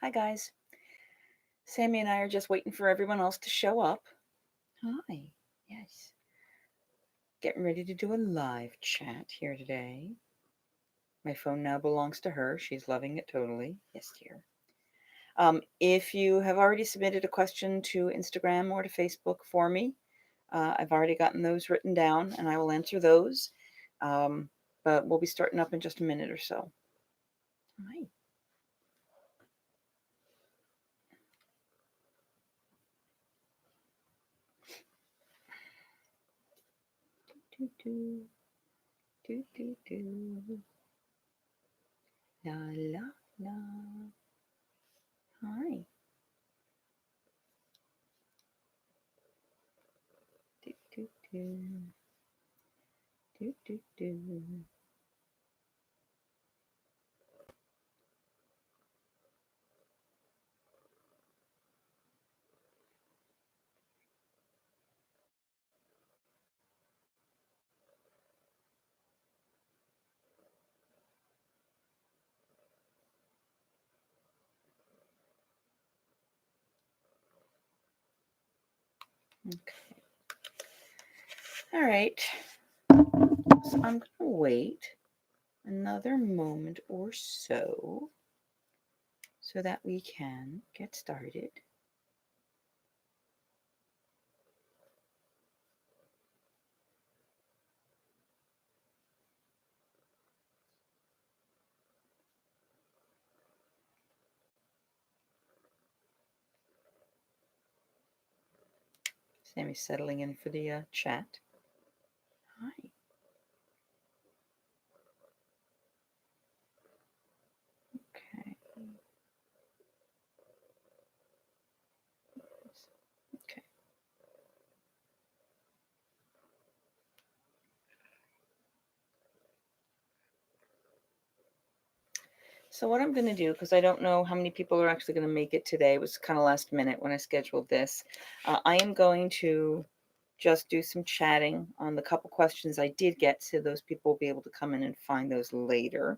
Hi, guys. Sammy and I are just waiting for everyone else to show up. Hi. Yes. Getting ready to do a live chat here today. My phone now belongs to her. She's loving it totally. Yes, dear. If you have already submitted a question to Instagram or to Facebook for me, I've already gotten those written down and I will answer those. Um, but we'll be starting up in just a minute or so. Hi. Do, do, do, do, do. La, la, la. Hi. Do, do, do. Do, do, do. Okay. All right. So I'm going to wait another moment or so that we can get started. Sammy's settling in for the chat. Hi. Okay. Okay. So what I'm going to do, because I don't know how many people are actually going to make it today, it was kind of last minute when I scheduled this. I am going to just do some chatting on the couple questions I did get, so those people will be able to come in and find those later.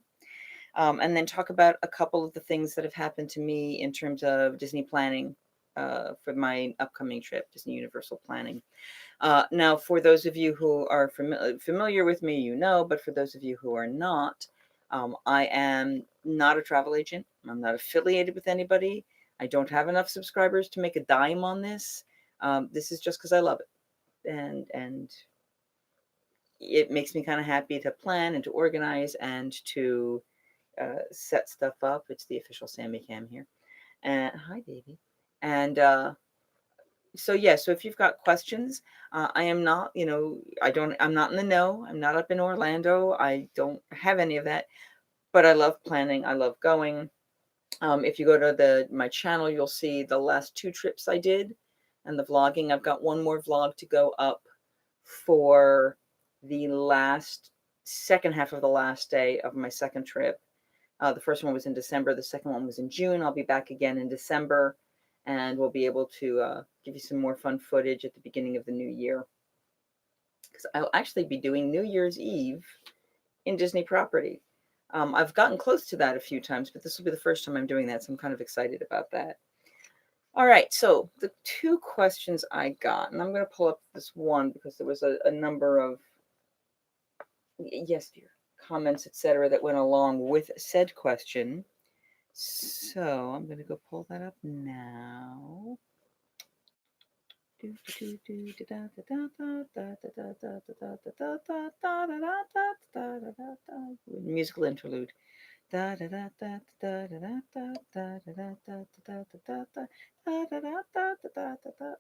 And then talk about a couple of the things that have happened to me in terms of Disney planning for my upcoming trip, Disney Universal planning. Now, for those of you who are familiar with me, you know, but for those of you who are not, I am not a travel agent. I'm not affiliated with anybody. I don't have enough subscribers to make a dime on this. This is just because I love it, and it makes me kind of happy to plan and to organize and to set stuff up. It's the official Sammy Cam here. And hi, baby. And so yeah, so if you've got questions, I am not, I'm not in the know. I'm not up in Orlando. I don't have any of that, but I love planning. I love going. If you go to my channel, you'll see the last 2 trips I did and the vlogging. I've got one more vlog to go up for the second half of the last day of my second trip. The first one was in December. The second one was in June. I'll be back again in December, and we'll be able to give you some more fun footage at the beginning of the new year. Because I'll actually be doing New Year's Eve in Disney property. I've gotten close to that a few times, but this will be the first time I'm doing that, so I'm kind of excited about that. All right, so the 2 questions I got, and I'm going to pull up this one because there was a number of, yes, dear, comments, etc., that went along with said question. So I'm going to go pull that up now. Musical interlude.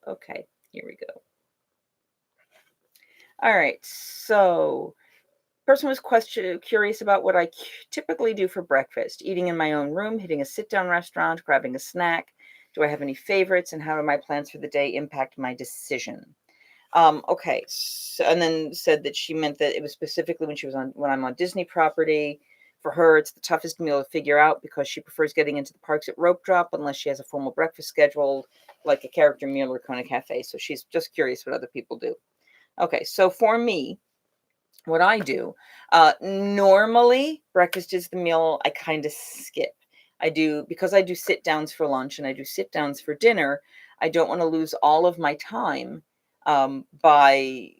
Okay, here we go. All right, so person was curious about what I typically do for breakfast, eating in my own room, hitting a sit-down restaurant, grabbing a snack. Do I have any favorites, and how do my plans for the day impact my decision? Okay, so, and then said that she meant that it was specifically when I'm on Disney property. For her, it's the toughest meal to figure out because she prefers getting into the parks at rope drop unless she has a formal breakfast scheduled, like a character meal or Kona Cafe. So she's just curious what other people do. Okay, so for me, what I do, normally breakfast is the meal I kind of skip. Because I do sit downs for lunch and I do sit downs for dinner, I don't want to lose all of my time by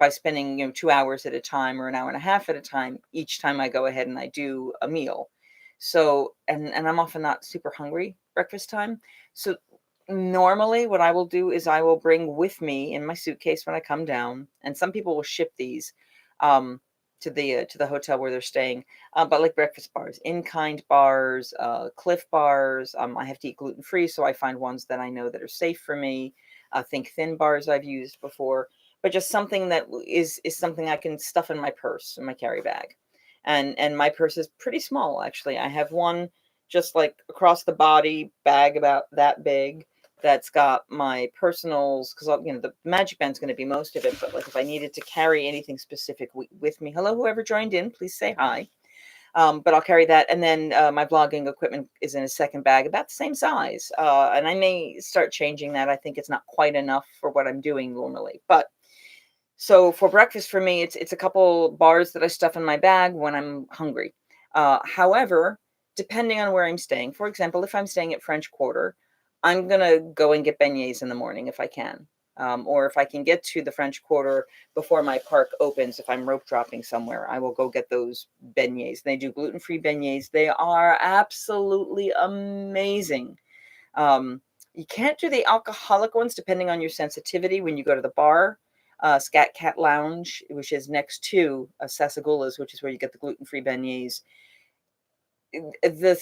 spending 2 hours at a time or an hour and a half at a time each time I go ahead and I do a meal. So and I'm often not super hungry breakfast time. So normally what I will do is I will bring with me in my suitcase when I come down, and some people will ship these um, to the hotel where they're staying. But like breakfast bars, in-kind bars, Cliff bars. I have to eat gluten free, so I find ones that I know that are safe for me. Think thin bars I've used before, but just something that is something I can stuff in my purse, in my carry bag. And my purse is pretty small actually. I have one just like across the body bag about that big that's got my personals, because the magic band's going to be most of it, but like if I needed to carry anything specific with me, hello whoever joined in, please say hi. But I'll carry that, and then my vlogging equipment is in a second bag about the same size, and I may start changing that. I think it's not quite enough for what I'm doing normally, but so for breakfast for me, it's a couple bars that I stuff in my bag when I'm hungry. However, depending on where I'm staying, for example, if I'm staying at French Quarter, I'm gonna go and get beignets in the morning if I can. Or if I can get to the French Quarter before my park opens, if I'm rope dropping somewhere, I will go get those beignets. They do gluten-free beignets. They are absolutely amazing. You can't do the alcoholic ones depending on your sensitivity when you go to the bar. Scat Cat Lounge, which is next to Sasagula's, which is where you get the gluten-free beignets. The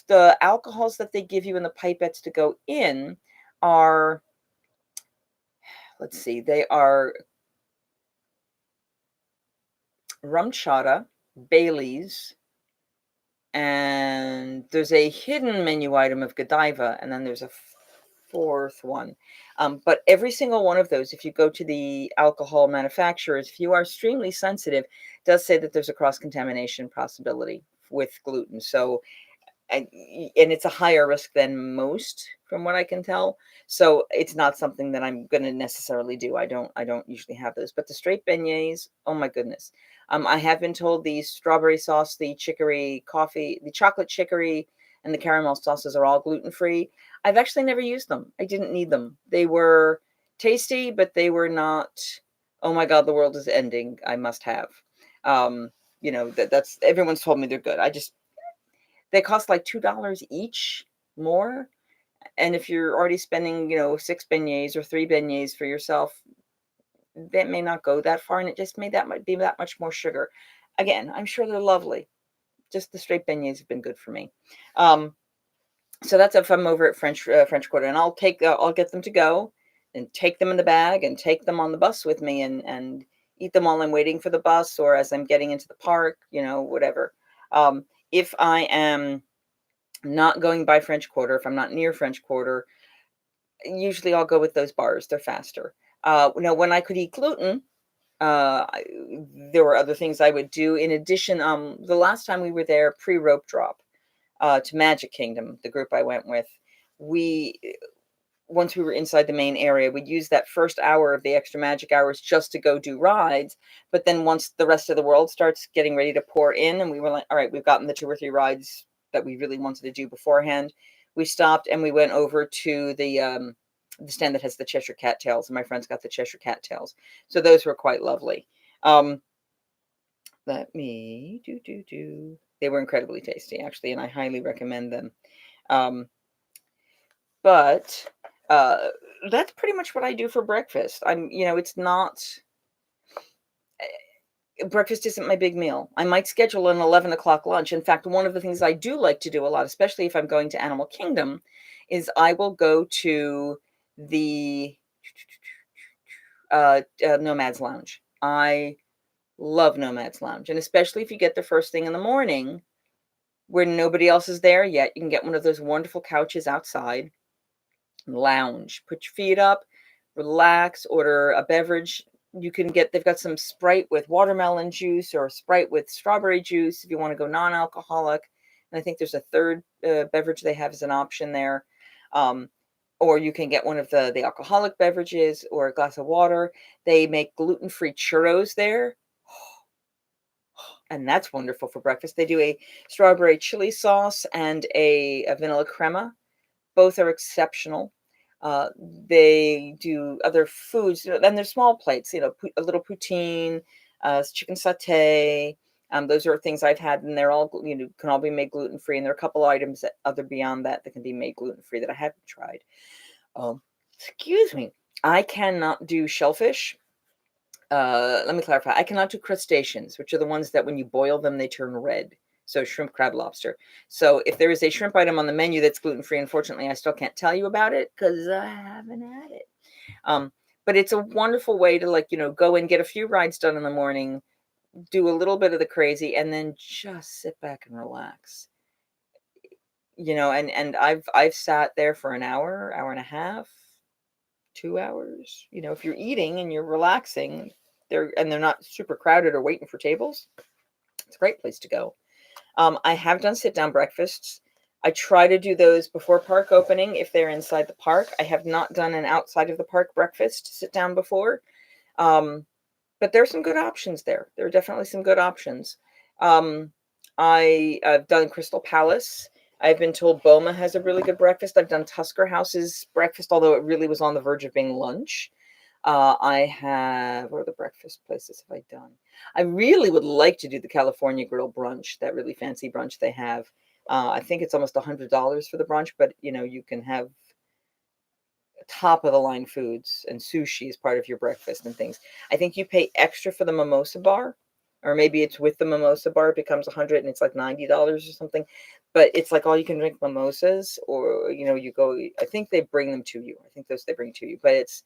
the alcohols that they give you in the pipettes to go in are, let's see, they are rum chata, Bailey's, and there's a hidden menu item of Godiva, and then there's a fourth one. But every single one of those, if you go to the alcohol manufacturers, if you are extremely sensitive, does say that there's a cross-contamination possibility with gluten. So and it's a higher risk than most from what I can tell. So it's not something that I'm going to necessarily do. I don't usually have those, but the straight beignets, oh my goodness. I have been told the strawberry sauce, the chicory coffee, the chocolate chicory, and the caramel sauces are all gluten free. I've actually never used them. I didn't need them. They were tasty, but they were not, oh my God, the world is ending. I must have. Um, that's everyone's told me they're good. They cost like $2 each more, and if you're already spending, 6 beignets or 3 beignets for yourself, that may not go that far, and it just made that might be that much more sugar. Again, I'm sure they're lovely. Just the straight beignets have been good for me. Um, so that's if I'm over at French Quarter, and I'll get them to go and take them in the bag and take them on the bus with me and eat them while I'm waiting for the bus or as I'm getting into the park, whatever. If I am not going by French Quarter, if I'm not near French Quarter, usually I'll go with those bars. They're faster. When I could eat gluten, I, there were other things I would do. In addition, the last time we were there pre-rope drop to Magic Kingdom, the group I went with, we once we were inside the main area, we'd use that first hour of the extra magic hours just to go do rides. But then once the rest of the world starts getting ready to pour in, and we were like, all right, we've gotten the 2 or 3 rides that we really wanted to do beforehand, we stopped and we went over to the stand that has the Cheshire Cat tails, and my friends got the Cheshire Cat tails. So those were quite lovely. Let me do. They were incredibly tasty, actually, and I highly recommend them. Um, but uh, that's pretty much what I do for breakfast. It's not breakfast isn't my big meal. I might schedule an 11 o'clock lunch. In fact, one of the things I do like to do a lot, especially if I'm going to Animal Kingdom, is I will go to the Nomad's Lounge. I love Nomad's Lounge, and especially if you get the first thing in the morning where nobody else is there yet, you can get one of those wonderful couches outside, lounge, put your feet up, relax, order a beverage. They've got some Sprite with watermelon juice or Sprite with strawberry juice if you want to go non-alcoholic. And I think there's a third beverage they have as an option there. Um, or you can get one of the alcoholic beverages or a glass of water. They make gluten-free churros there. and that's wonderful for breakfast. They do a strawberry chili sauce and a vanilla crema. Both are exceptional. Uh, they do other foods, and they're small plates, a little poutine, chicken satay. Those are things I've had, and they're all, can all be made gluten free. And there are a couple items that other beyond that can be made gluten free that I haven't tried. Excuse me. I cannot do shellfish. Let me clarify. I cannot do crustaceans, which are the ones that when you boil them, they turn red. So shrimp, crab, lobster. So if there is a shrimp item on the menu that's gluten-free, unfortunately, I still can't tell you about it because I haven't had it. But it's a wonderful way to go and get a few rides done in the morning, do a little bit of the crazy, and then just sit back and relax. And I've sat there for an hour, hour and a half, 2 hours. If you're eating and you're relaxing, they're not super crowded or waiting for tables, it's a great place to go. I have done sit down breakfasts. I try to do those before park opening if they're inside the park. I have not done an outside of the park breakfast sit down before. But there's some good options there. There are definitely some good options. I've done Crystal Palace. I've been told Boma has a really good breakfast. I've done Tusker House's breakfast, although it really was on the verge of being lunch. What are the breakfast places have I done? I really would like to do the California Grill brunch, that really fancy brunch they have. I think it's almost $100 for the brunch, but you can have top of the line foods and sushi as part of your breakfast and things. I think you pay extra for the mimosa bar, or maybe it's with the mimosa bar, it becomes 100 and it's like $90 or something. But it's like all you can drink mimosas, or you go. I think they bring them to you. I think they bring to you, but it's.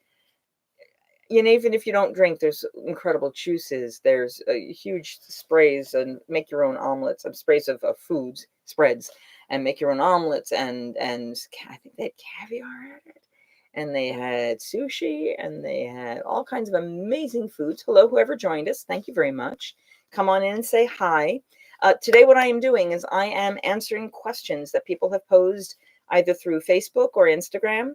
Even if you don't drink, there's incredible juices. There's huge sprays and make your own omelets and sprays of foods, spreads, and make your own omelets. And I think they had caviar at it. And they had sushi, and they had all kinds of amazing foods. Hello, whoever joined us. Thank you very much. Come on in and say hi. Today, what I am doing is I am answering questions that people have posed either through Facebook or Instagram.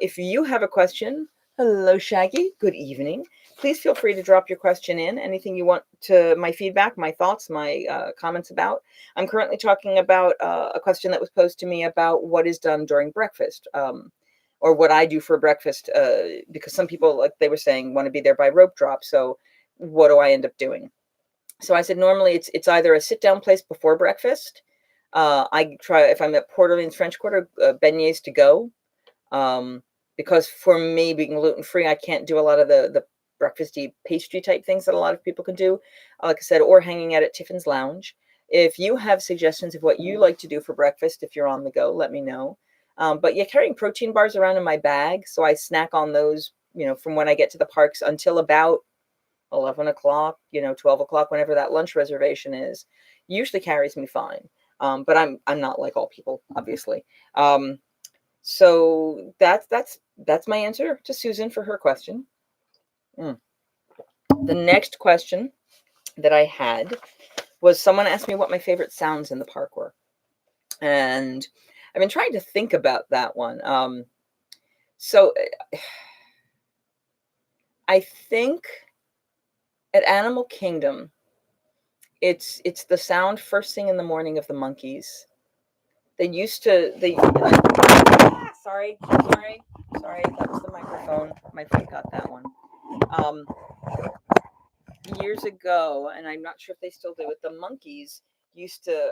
If you have a question, hello, Shaggy. Good evening. Please feel free to drop your question in. Anything you want my feedback, my thoughts, my comments about. I'm currently talking about a question that was posed to me about what is done during breakfast, or what I do for breakfast, because some people, like they were saying, want to be there by rope drop. So what do I end up doing? So I said normally it's either a sit down place before breakfast. I try, if I'm at Port Orleans French Quarter, beignets to go. Because for me, being gluten free, I can't do a lot of the breakfasty pastry type things that a lot of people can do. Like I said, or hanging out at Tiffin's Lounge. If you have suggestions of what you like to do for breakfast, if you're on the go, let me know. But yeah, carrying protein bars around in my bag, so I snack on those, from when I get to the parks until about 11 o'clock, 12 o'clock, whenever that lunch reservation is, usually carries me fine. But I'm not like all people, obviously. So that's my answer to Susan for her question. The next question that I had was, someone asked me what my favorite sounds in the park were. And I've been trying to think about that one. So I think at Animal Kingdom, it's the sound first thing in the morning of the monkeys. Sorry, that was the microphone. My friend got that one. Years ago, and I'm not sure if they still do it, the monkeys used to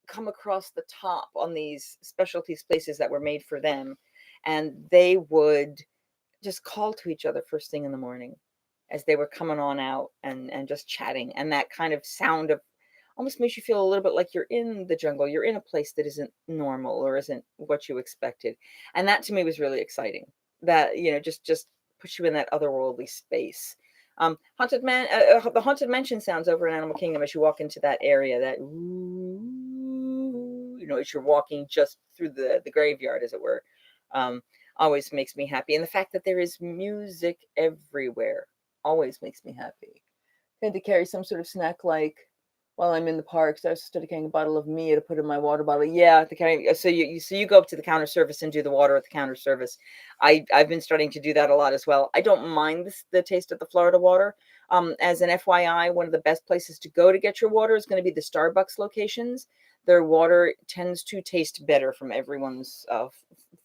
come across the top on these specialties places that were made for them, and they would just call to each other first thing in the morning as they were coming on out and just chatting. And that kind of sound of almost makes you feel a little bit like you're in the jungle, you're in a place that isn't normal or isn't what you expected. And that to me was really exciting, that just puts you in that otherworldly space. The haunted mansion sounds over in Animal Kingdom as you walk into that area, that as you're walking just through the graveyard, as it were, always makes me happy. And the fact that there is music everywhere always makes me happy. I had to carry some sort of snack like while I'm in the park. So I started carrying a bottle of Mia to put in my water bottle. Yeah, the carrying. So you go up to the counter service and do the water at the counter service. I've been starting to do that a lot as well. I don't mind the taste of the Florida water. As an FYI, one of the best places to go to get your water is going to be the Starbucks locations. Their water tends to taste better from everyone's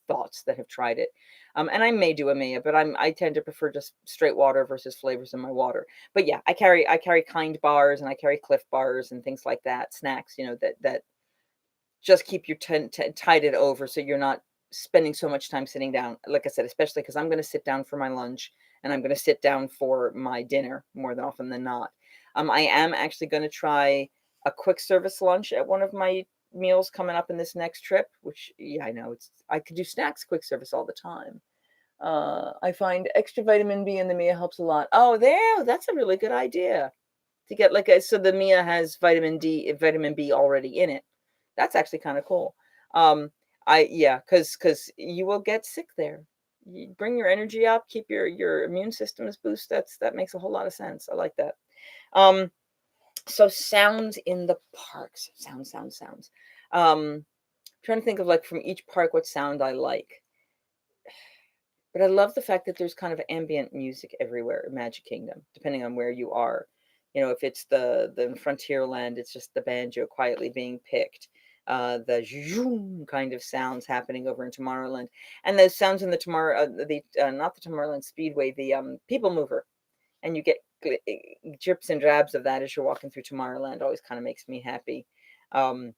thoughts that have tried it. And I may do a Mia, but I tend to prefer just straight water versus flavors in my water. But yeah, I carry Kind bars and I carry Cliff bars and things like that, snacks, that just keep you tided over so you're not spending so much time sitting down. Like I said, especially because I'm going to sit down for my lunch and I'm going to sit down for my dinner more than often than not. I am actually going to try a quick service lunch at one of my meals coming up in this next trip, which, yeah, I know I could do snacks quick service all the time. I find extra vitamin B in the Mia helps a lot. Oh, that's a really good idea to get so the Mia has vitamin B already in it. That's actually kind of cool. Yeah, because you will get sick there. You bring your energy up, keep your immune system's boost. That makes a whole lot of sense. I like that. Um, so sounds in the parks. Sounds. Trying to think of like from each park what sound I like. But I love the fact that there's kind of ambient music everywhere in Magic Kingdom, depending on where you are. If it's the Frontierland, it's just the banjo quietly being picked. The zoom kind of sounds happening over in Tomorrowland, and those sounds in the not the Tomorrowland Speedway, the People Mover, and you get drips and drabs of that as you're walking through Tomorrowland. Always kind of makes me happy. Um,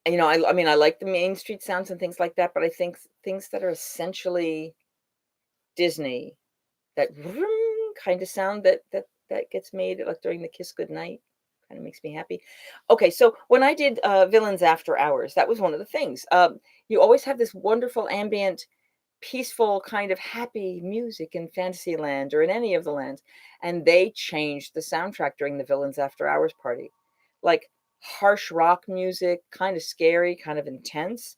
I mean, I like the Main Street sounds and things like that, but I think things that are essentially Disney, that kind of sound that gets made like during the Kiss Goodnight kind of makes me happy. Okay, so when I did Villains After Hours, that was one of the things. You always have this wonderful ambient, peaceful kind of happy music in Fantasyland or in any of the lands, and they changed the soundtrack during the Villains After Hours party, like harsh rock music, kind of scary, kind of intense.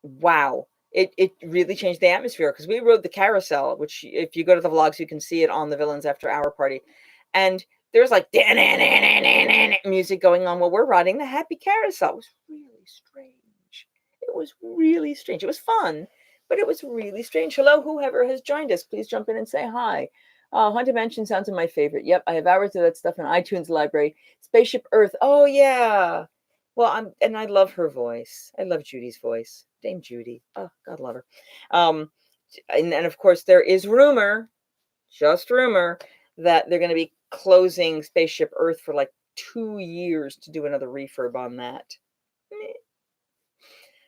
Wow. It really changed the atmosphere because we rode the carousel, which if you go to the vlogs, you can see it on the Villains After Hour party. And there's like music going on while we're riding the happy carousel. It was really strange. It was really strange. It was fun, but it was really strange. Hello, whoever has joined us, please jump in and say hi. Haunted Mansion sounds like my favorite. Yep, I have hours of that stuff in iTunes library. Spaceship Earth. Oh yeah. Well, I love her voice. I love Judy's voice. Dame Judy. Oh, God love her. Um, and of course there is rumor, just rumor, that they're going to be closing Spaceship Earth for like 2 years to do another refurb on that.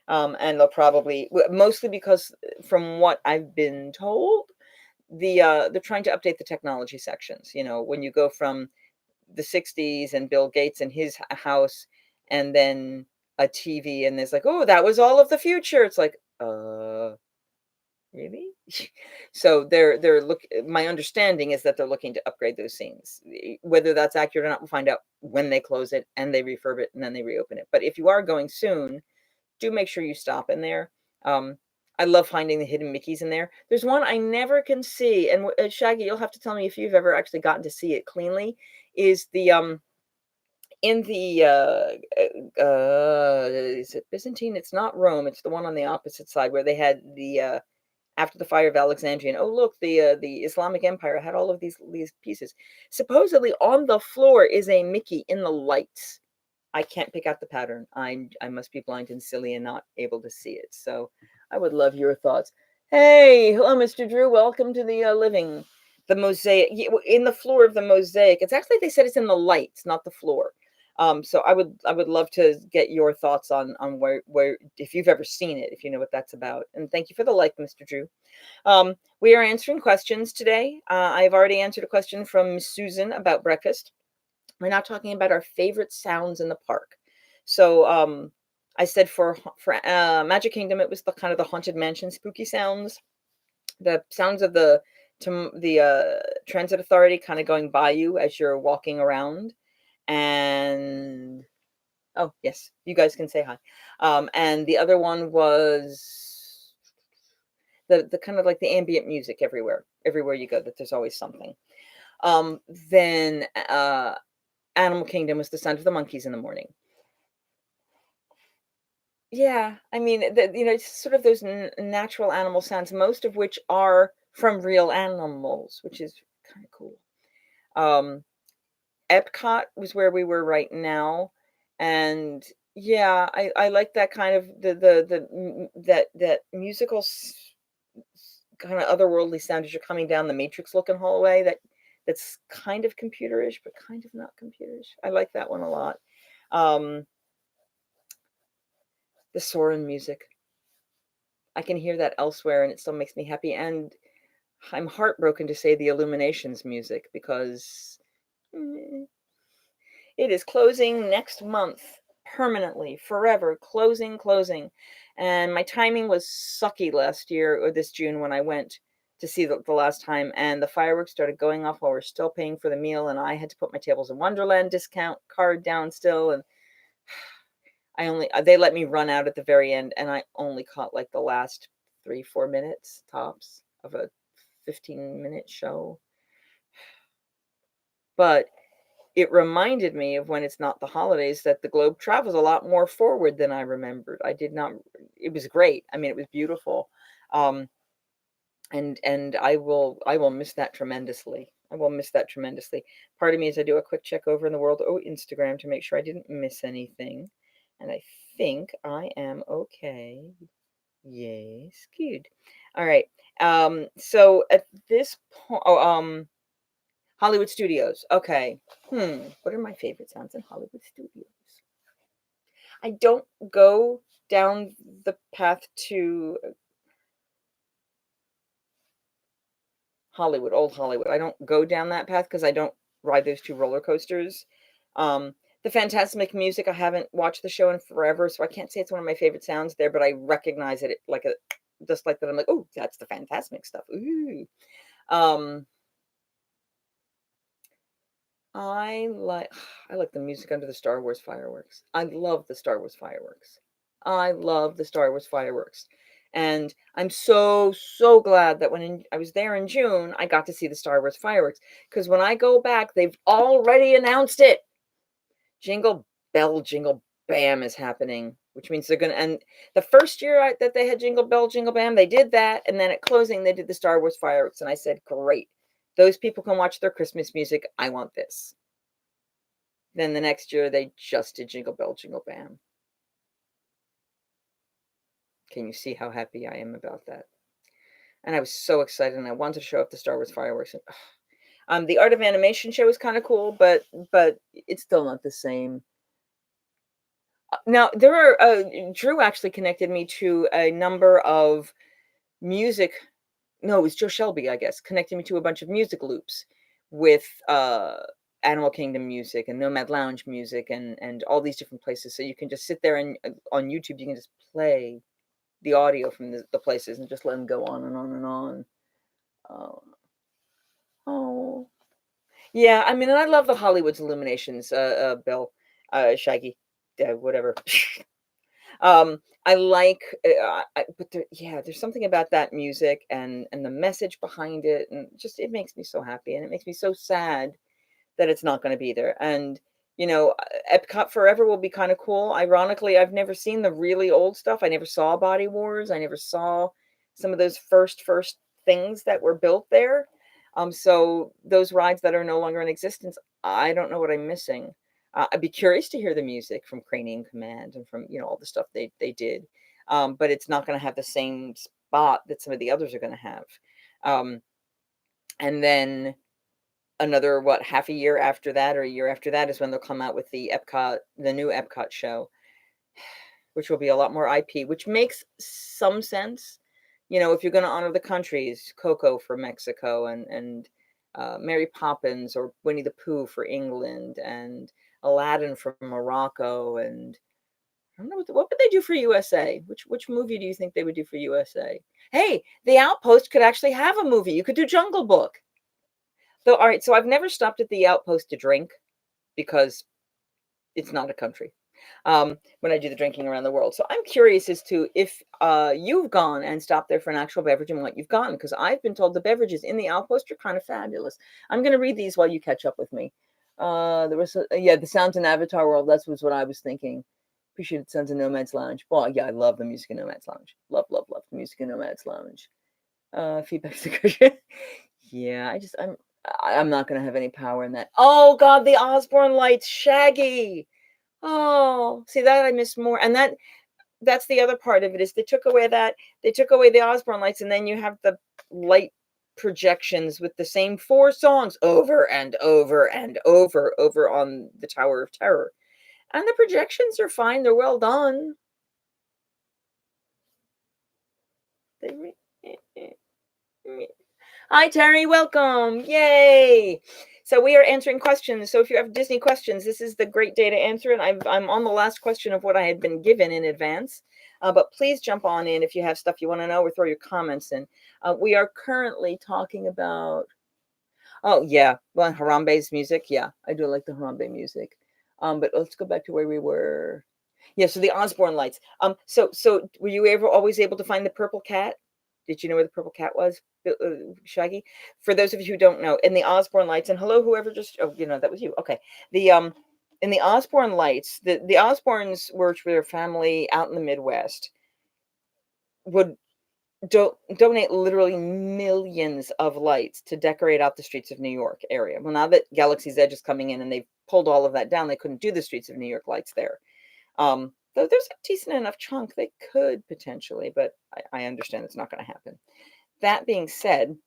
And they'll probably, mostly because from what I've been told, they're trying to update the technology sections. When you go from the 60s and Bill Gates and his house, and then a TV, and there's like, oh, that was all of the future. It's like, really? So my understanding is that they're looking to upgrade those scenes. Whether that's accurate or not, we'll find out when they close it and they refurb it and then they reopen it. But if you are going soon, do make sure you stop in there. Um, I love finding the hidden Mickeys in there. There's one I never can see, and Shaggy, you'll have to tell me if you've ever actually gotten to see it cleanly. Is the in the is it Byzantine? It's not Rome. It's the one on the opposite side where they had the after the fire of Alexandria. And oh, look, the Islamic Empire had all of these pieces. Supposedly on the floor is a Mickey in the lights. I can't pick out the pattern. I must be blind and silly and not able to see it. So I would love your thoughts. Hey, hello, Mr. Drew. Welcome to the the mosaic in the floor of the mosaic. It's actually, they said it's in the lights, not the floor. So I would love to get your thoughts on where if you've ever seen it, if you know what that's about. And thank you for the like, Mr. Drew. We are answering questions today. I've already answered a question from Susan about breakfast. We're now talking about our favorite sounds in the park. So I said for Magic Kingdom, it was the kind of the Haunted Mansion spooky sounds, the sounds of the Transit Authority kind of going by you as you're walking around. And oh yes, you guys can say hi. And the other one was the kind of like the ambient music everywhere you go, that there's always something. Then Animal Kingdom was the sound of the monkeys in the morning. Yeah, I mean, it's sort of those natural animal sounds, most of which are from real animals, which is kind of cool. Um, Epcot was where we were right now, and yeah, I like that kind of that musical kind of otherworldly sound as you're coming down the Matrix looking hallway. That's kind of computerish, but kind of not computerish. I like that one a lot. Um, the Soren music. I can hear that elsewhere, and it still makes me happy. And I'm heartbroken to say the Illuminations music because mm, it is closing next month permanently, forever, closing, closing. And my timing was sucky last year or this June when I went to see the last time, and the fireworks started going off while we're still paying for the meal, and I had to put my Tables of Wonderland discount card down still, and they let me run out at the very end, and I only caught like the last 3, 4 minutes tops of a 15-minute show. But it reminded me of when it's not the holidays that the globe travels a lot more forward than I remembered. I did not It was great. I mean, it was beautiful. Um, and I will miss that tremendously. I will miss that tremendously. Part of me is I do a quick check over in the world, Instagram to make sure I didn't miss anything. And I think I am okay. Yes, good. All right. So at this point, Hollywood Studios. Okay. What are my favorite sounds in Hollywood Studios? I don't go down the path to Hollywood, old Hollywood. I don't go down that path because I don't ride those 2 roller coasters. The Fantasmic music, I haven't watched the show in forever, so I can't say it's one of my favorite sounds there, but I recognize it like a just like that. I'm like, "Oh, that's the Fantasmic stuff. Ooh." Um, I like I like the music under the Star Wars fireworks. I love the Star Wars fireworks. I love the Star Wars fireworks. And I'm so, so glad that I was there in June, I got to see the Star Wars fireworks. Because when I go back, they've already announced it. Jingle Bell, Jingle Bam is happening, which means they're going to. And the first year that they had Jingle Bell, Jingle Bam, they did that. And then at closing, they did the Star Wars fireworks. And I said, great. Those people can watch their Christmas music. I want this. Then the next year, they just did Jingle Bell, Jingle Bam. Can you see how happy I am about that? And I was so excited, and I wanted to show up the Star Wars fireworks. The Art of Animation show is kind of cool, but it's still not the same. Now there are Drew actually connected me to a number of music. No, it was Joe Shelby, I guess, connected me to a bunch of music loops with Animal Kingdom music and Nomad Lounge music and all these different places. So you can just sit there and on YouTube, you can just play the audio from the places and just let them go on and on and on. Oh, oh, yeah. I mean, and I love the Hollywood's Illuminations, Bill, Shaggy, whatever. I like, but yeah, there's something about that music and the message behind it, and just it makes me so happy, and it makes me so sad that it's not going to be there. And Epcot Forever will be kind of cool. Ironically, I've never seen the really old stuff. I never saw Body Wars. I never saw some of those first things that were built there. So those rides that are no longer in existence, I don't know what I'm missing. I'd be curious to hear the music from Cranium Command and from all the stuff they did, but it's not going to have the same spot that some of the others are going to have. Um, and then another half a year after that or a year after that is when they'll come out with the new Epcot show, which will be a lot more IP, which makes some sense. If you're going to honor the countries, Coco for Mexico and Mary Poppins or Winnie the Pooh for England and Aladdin for Morocco, and I don't know what would they do for USA. Which movie do you think they would do for USA? Hey, The Outpost could actually have a movie. You could do Jungle Book. So, all right, so I've never stopped at the Outpost to drink because it's not a country. When I do the drinking around the world. So I'm curious as to if you've gone and stopped there for an actual beverage and what you've gotten, because I've been told the beverages in the Outpost are kind of fabulous. I'm going to read these while you catch up with me. There was yeah, the sounds in Avatar World. That was what I was thinking. Appreciated Sons of Nomads Lounge. Well, yeah, I love the music in Nomads Lounge. Love, love, love the music in Nomads Lounge. Feedback sticker. Yeah, I'm not gonna have any power in that. Oh God, the Osborne lights, Shaggy. Oh, see that I miss more, and that's the other part of it is they took away the Osborne lights, and then you have the light projections with the same four songs over and over and over on the Tower of Terror, and the projections are fine. They're well done. Hi, Terry. Welcome. Yay. So we are answering questions. So if you have Disney questions, this is the great day to answer it. I'm on the last question of what I had been given in advance. But please jump on in if you have stuff you want to know or throw your comments in. We are currently talking about, oh, yeah, well, Harambe's music. Yeah, I do like the Harambe music. But let's go back to where we were. Yeah, so the Osborne lights. So were you ever always able to find the purple cat? Did you know where the purple cat was, Shaggy? For those of you who don't know, in the Osborne lights, and hello, whoever just, oh, that was you. Okay, the in the Osborne lights, the Osbornes were their family out in the Midwest would donate literally millions of lights to decorate out the streets of New York area. Well, now that Galaxy's Edge is coming in and they've pulled all of that down, they couldn't do the streets of New York lights there. Though there's a decent enough chunk they could potentially, but I understand it's not going to happen. That being said,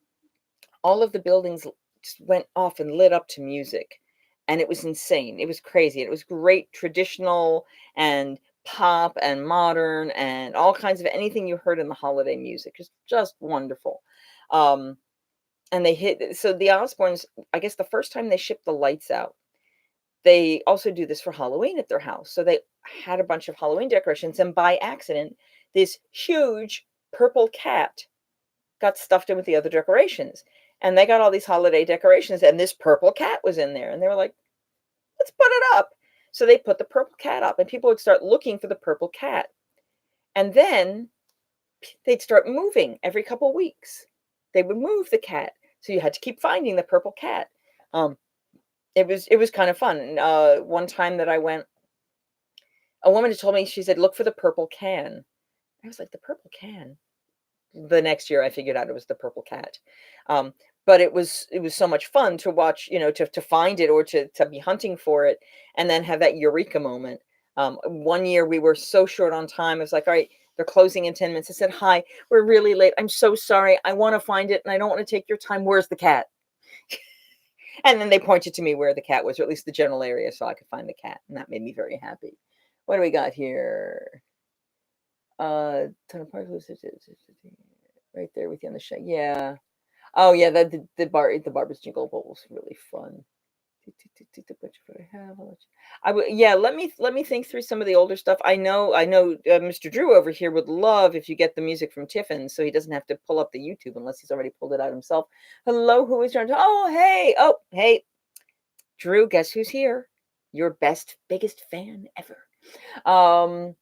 all of the buildings just went off and lit up to music, and it was insane. It was crazy. It was great traditional and pop and modern and all kinds of anything you heard in the holiday music. Just wonderful. Um, and they hit so the Osbournes, I guess the first time they shipped the lights out, they also do this for Halloween at their house. So they had a bunch of Halloween decorations, and by accident, this huge purple cat got stuffed in with the other decorations. And they got all these holiday decorations, and this purple cat was in there. And they were like, let's put it up. So they put the purple cat up, and people would start looking for the purple cat. And then they'd start moving every couple weeks. They would move the cat. So you had to keep finding the purple cat. It was kind of fun. One time that I went, a woman had told me, she said, look for the purple can. I was like, the purple can? The next year I figured out it was the purple cat. But it was so much fun to watch, to find it or to be hunting for it and then have that eureka moment. One year we were so short on time. I was like, all right, they're closing in 10 minutes. I said, hi, we're really late. I'm so sorry. I want to find it and I don't want to take your time. Where's the cat? And then they pointed to me where the cat was, or at least the general area, so I could find the cat. And that made me very happy. What do we got here? Ton of park right there with you on the show. Yeah. Oh yeah, the Barbara's Jingle Ball was really fun. Yeah. Let me think through some of the older stuff. I know. Mr. Drew over here would love if you get the music from Tiffin, so he doesn't have to pull up the YouTube unless he's already pulled it out himself. Hello, who is your? Oh hey, Drew. Guess who's here? Your biggest fan ever. Um,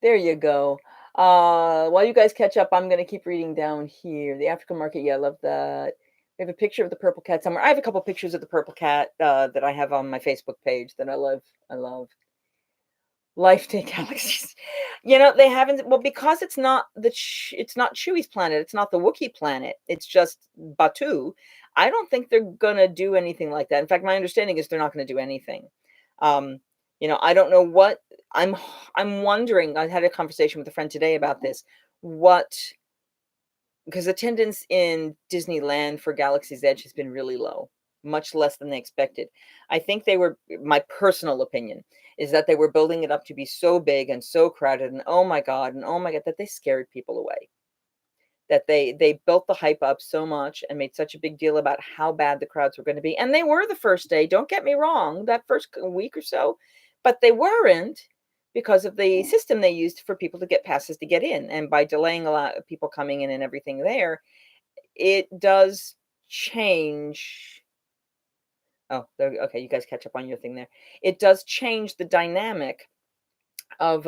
There you go. While you guys catch up, I'm gonna keep reading down here. The African market, yeah, I love that. We have a picture of the purple cat somewhere. I have a couple pictures of the purple cat that I have on my Facebook page that I love. I love. Life Day Galaxies. They haven't. Well, because it's not Chewie's planet. It's not the Wookiee planet. It's just Batu. I don't think they're gonna do anything like that. In fact, my understanding is they're not gonna do anything. Um, I don't know what I'm wondering. I had a conversation with a friend today about this. What Because attendance in Disneyland for Galaxy's Edge has been really low, much less than they expected. I think my personal opinion is that they were building it up to be so big and so crowded and oh my God, that they scared people away. That they built the hype up so much and made such a big deal about how bad the crowds were going to be. And they were the first day, don't get me wrong, that first week or so, but they weren't because of the system they used for people to get passes to get in. And by delaying a lot of people coming in and everything there, it does change. Oh, okay, you guys catch up on your thing there. It does change the dynamic of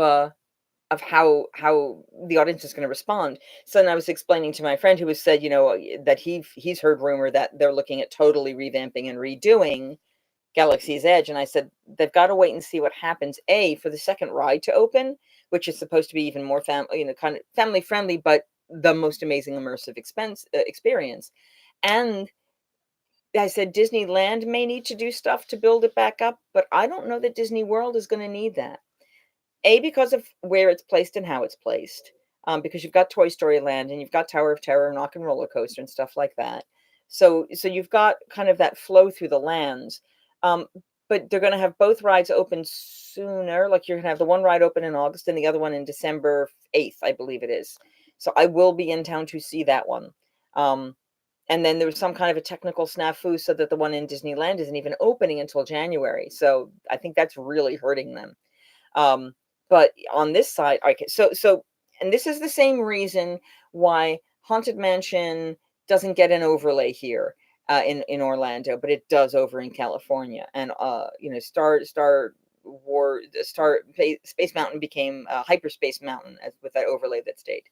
of how the audience is going to respond. So then I was explaining to my friend who has said, that he's heard rumor that they're looking at totally revamping and redoing Galaxy's Edge, and I said they've got to wait and see what happens. A, for the second ride to open, which is supposed to be even more kind of family friendly, but the most amazing immersive experience. And I said Disneyland may need to do stuff to build it back up, but I don't know that Disney World is going to need that. A, because of where it's placed and how it's placed, because you've got Toy Story Land and you've got Tower of Terror and Rock and Roller Coaster and stuff like that. So you've got kind of that flow through the lands. But they're going to have both rides open sooner. Like you're going to have the one ride open in August and the other one in December 8th, I believe it is. So I will be in town to see that one. And then there was some kind of a technical snafu so that the one in Disneyland isn't even opening until January. So I think that's really hurting them. But on this side, okay, and this is the same reason why Haunted Mansion doesn't get an overlay here in Orlando, but it does over in California. And Space Mountain became Hyperspace Mountain with that overlay that stayed.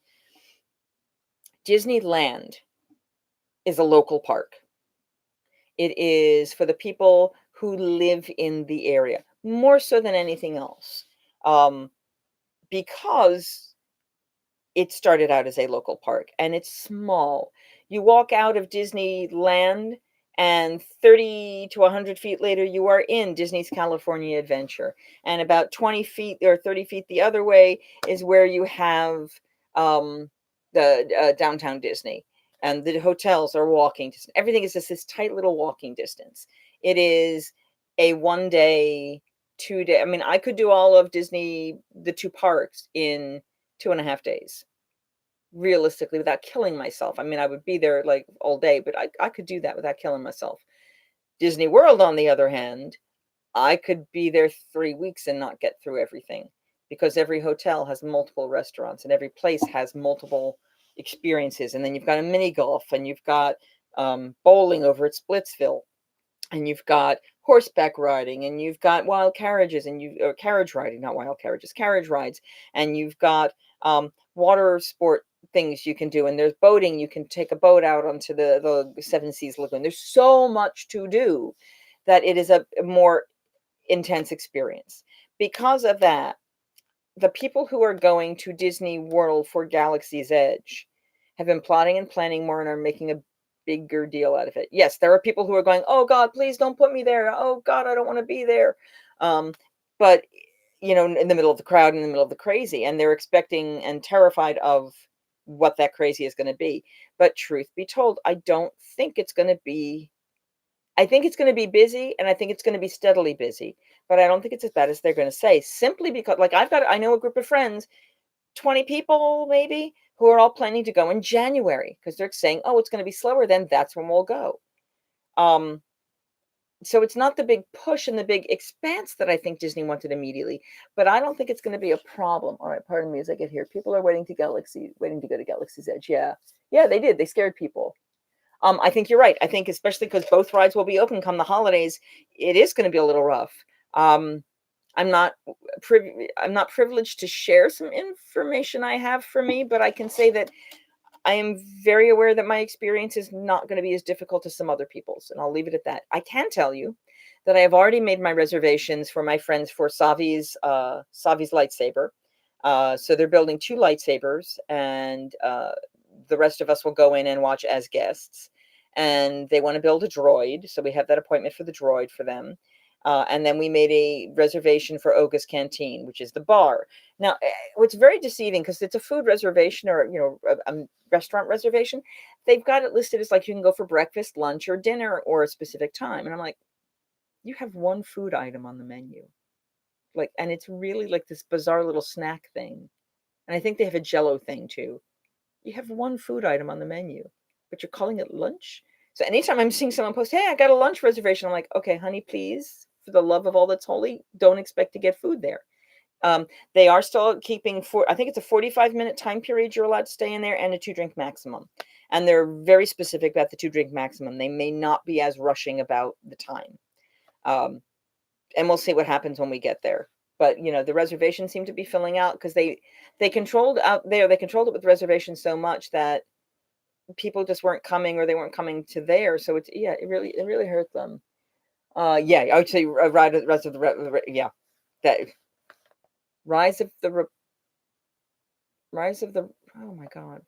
Disneyland is a local park. It is for the people who live in the area, more so than anything else, because it started out as a local park and it's small. You walk out of Disneyland and 30 to 100 feet later, you are in Disney's California Adventure. And about 20 feet or 30 feet the other way is where you have the downtown Disney. And the hotels are walking distance. Everything is just this tight little walking distance. It is a 1 day, 2 day. I mean, I could do all of Disney, the 2 parks in 2.5 days, realistically, without killing myself. I mean, I would be there like all day, but I could do that without killing myself. Disney World, on the other hand, I could be there 3 weeks and not get through everything, because every hotel has multiple restaurants and every place has multiple experiences. And then you've got a mini golf and you've got bowling over at Splitsville, and you've got horseback riding, and you've got wild carriages, and carriage riding, not wild carriages, carriage rides, and you've got water sport things you can do, and there's boating. You can take a boat out onto the Seven Seas Lagoon. There's so much to do that it is a more intense experience. Because of that, the people who are going to Disney World for Galaxy's Edge have been plotting and planning more and are making a bigger deal out of it. Yes, there are people who are going, oh God, please don't put me there. Oh God, I don't want to be there. But in the middle of the crowd, in the middle of the crazy, and they're expecting and terrified of what that crazy is going to be. But truth be told, I don't think it's going to be. I think it's going to be busy, and I think it's going to be steadily busy, but I don't think it's as bad as they're going to say, simply because, like, I know a group of friends, 20 people maybe, who are all planning to go in January because they're saying, oh, it's going to be slower, then that's when we'll go. So it's not the big push and the big expanse that I think Disney wanted immediately, but I don't think it's going to be a problem. All right, pardon me as I get here. People are waiting to go to Galaxy's Edge. Yeah, they did. They scared people. I think you're right. I think especially because both rides will be open come the holidays, it is going to be a little rough. I'm not privileged to share some information I have for me, but I can say that I am very aware that my experience is not going to be as difficult as some other people's, and I'll leave it at that. I can tell you that I have already made my reservations for my friends for Savi's lightsaber. So they're building 2 lightsabers, and the rest of us will go in and watch as guests. And they want to build a droid, so we have that appointment for the droid for them. And then we made a reservation for Oga's Canteen, which is the bar. Now, what's very deceiving, because it's a food reservation or a restaurant reservation, they've got it listed as like you can go for breakfast, lunch, or dinner, or a specific time. And I'm like, you have one food item on the menu, and it's really like this bizarre little snack thing. And I think they have a Jell-O thing too. You have one food item on the menu, but you're calling it lunch. So anytime I'm seeing someone post, hey, I got a lunch reservation, I'm like, okay, honey, please, for the love of all that's holy, don't expect to get food there. They are still keeping I think it's a 45-minute time period you're allowed to stay in there, and a 2-drink maximum. And they're very specific about the 2-drink maximum. They may not be as rushing about the time. And we'll see what happens when we get there. but the reservations seem to be filling out because they controlled out there. They controlled it with reservations so much that people just weren't coming, or they weren't coming to there. So it really hurt them. Yeah, I would say Rise of the yeah, that Rise of the Rise of the oh my God.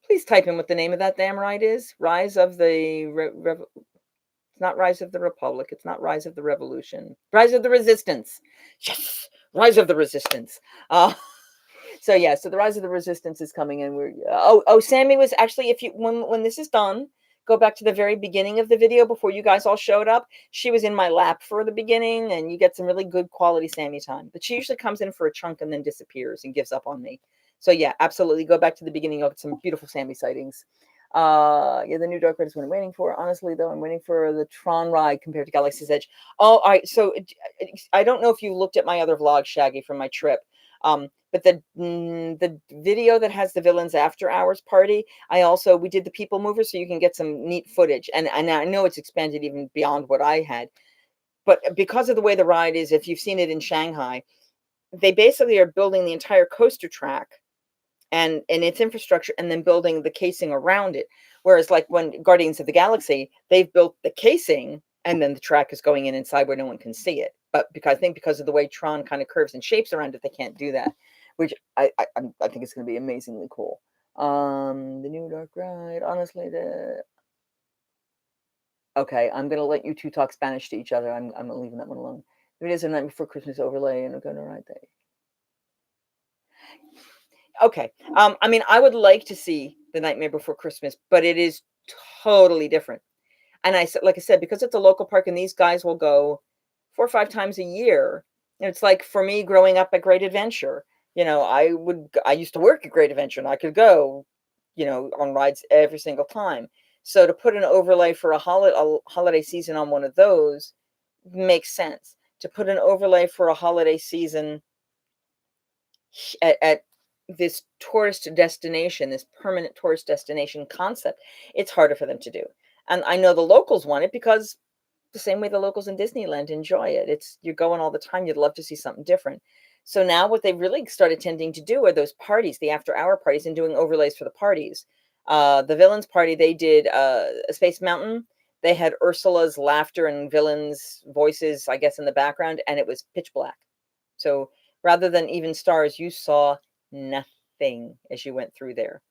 Please type in what the name of that damn ride is. Rise of the it's not Rise of the Republic. It's not Rise of the Revolution. Rise of the Resistance. Yes, Rise of the Resistance. Uh, so yeah, so the Rise of the Resistance is coming, and Sammy was actually, if you when this is done, go back to the very beginning of the video before you guys all showed up. She was in my lap for the beginning, and you get some really good quality Sammy time. But she usually comes in for a chunk and then disappears and gives up on me. So yeah, absolutely go back to the beginning. You'll get some beautiful Sammy sightings. Yeah, the new Dark Ride is what I'm waiting for. Honestly, though, I'm waiting for the Tron ride compared to Galaxy's Edge. Oh, all right. So I don't know if you looked at my other vlog, Shaggy, from my trip. But the video that has the villains after hours party, we did the people mover, so you can get some neat footage. And I know it's expanded even beyond what I had. But because of the way the ride is, if you've seen it in Shanghai, they basically are building the entire coaster track and its infrastructure, and then building the casing around it. Whereas like when Guardians of the Galaxy, they've built the casing and then the track is going in inside where no one can see it. But because of the way Tron kind of curves and shapes around it, they can't do that, which I think it's going to be amazingly cool. The new Dark Ride, honestly, okay, I'm going to let you two talk Spanish to each other. I'm leaving that one alone. It is a Night Before Christmas overlay, and I'm going to ride that. Okay. I mean, I would like to see The Nightmare Before Christmas, but it is totally different. And like I said, because it's a local park and these guys will go 4 or 5 times a year. And it's like for me growing up at Great Adventure, I used to work at Great Adventure and I could go, on rides every single time. So to put an overlay for a holiday season on one of those makes sense. To put an overlay for a holiday season at this tourist destination, this permanent tourist destination concept, it's harder for them to do. And I know the locals want it because the same way the locals in Disneyland enjoy it. You're going all the time. You'd love to see something different. So now what they really started tending to do are those parties, the after hour parties, and doing overlays for the parties. The villains party, they did a Space Mountain. They had Ursula's laughter and villains' voices, I guess, in the background, and it was pitch black. So rather than even stars, you saw nothing as you went through there.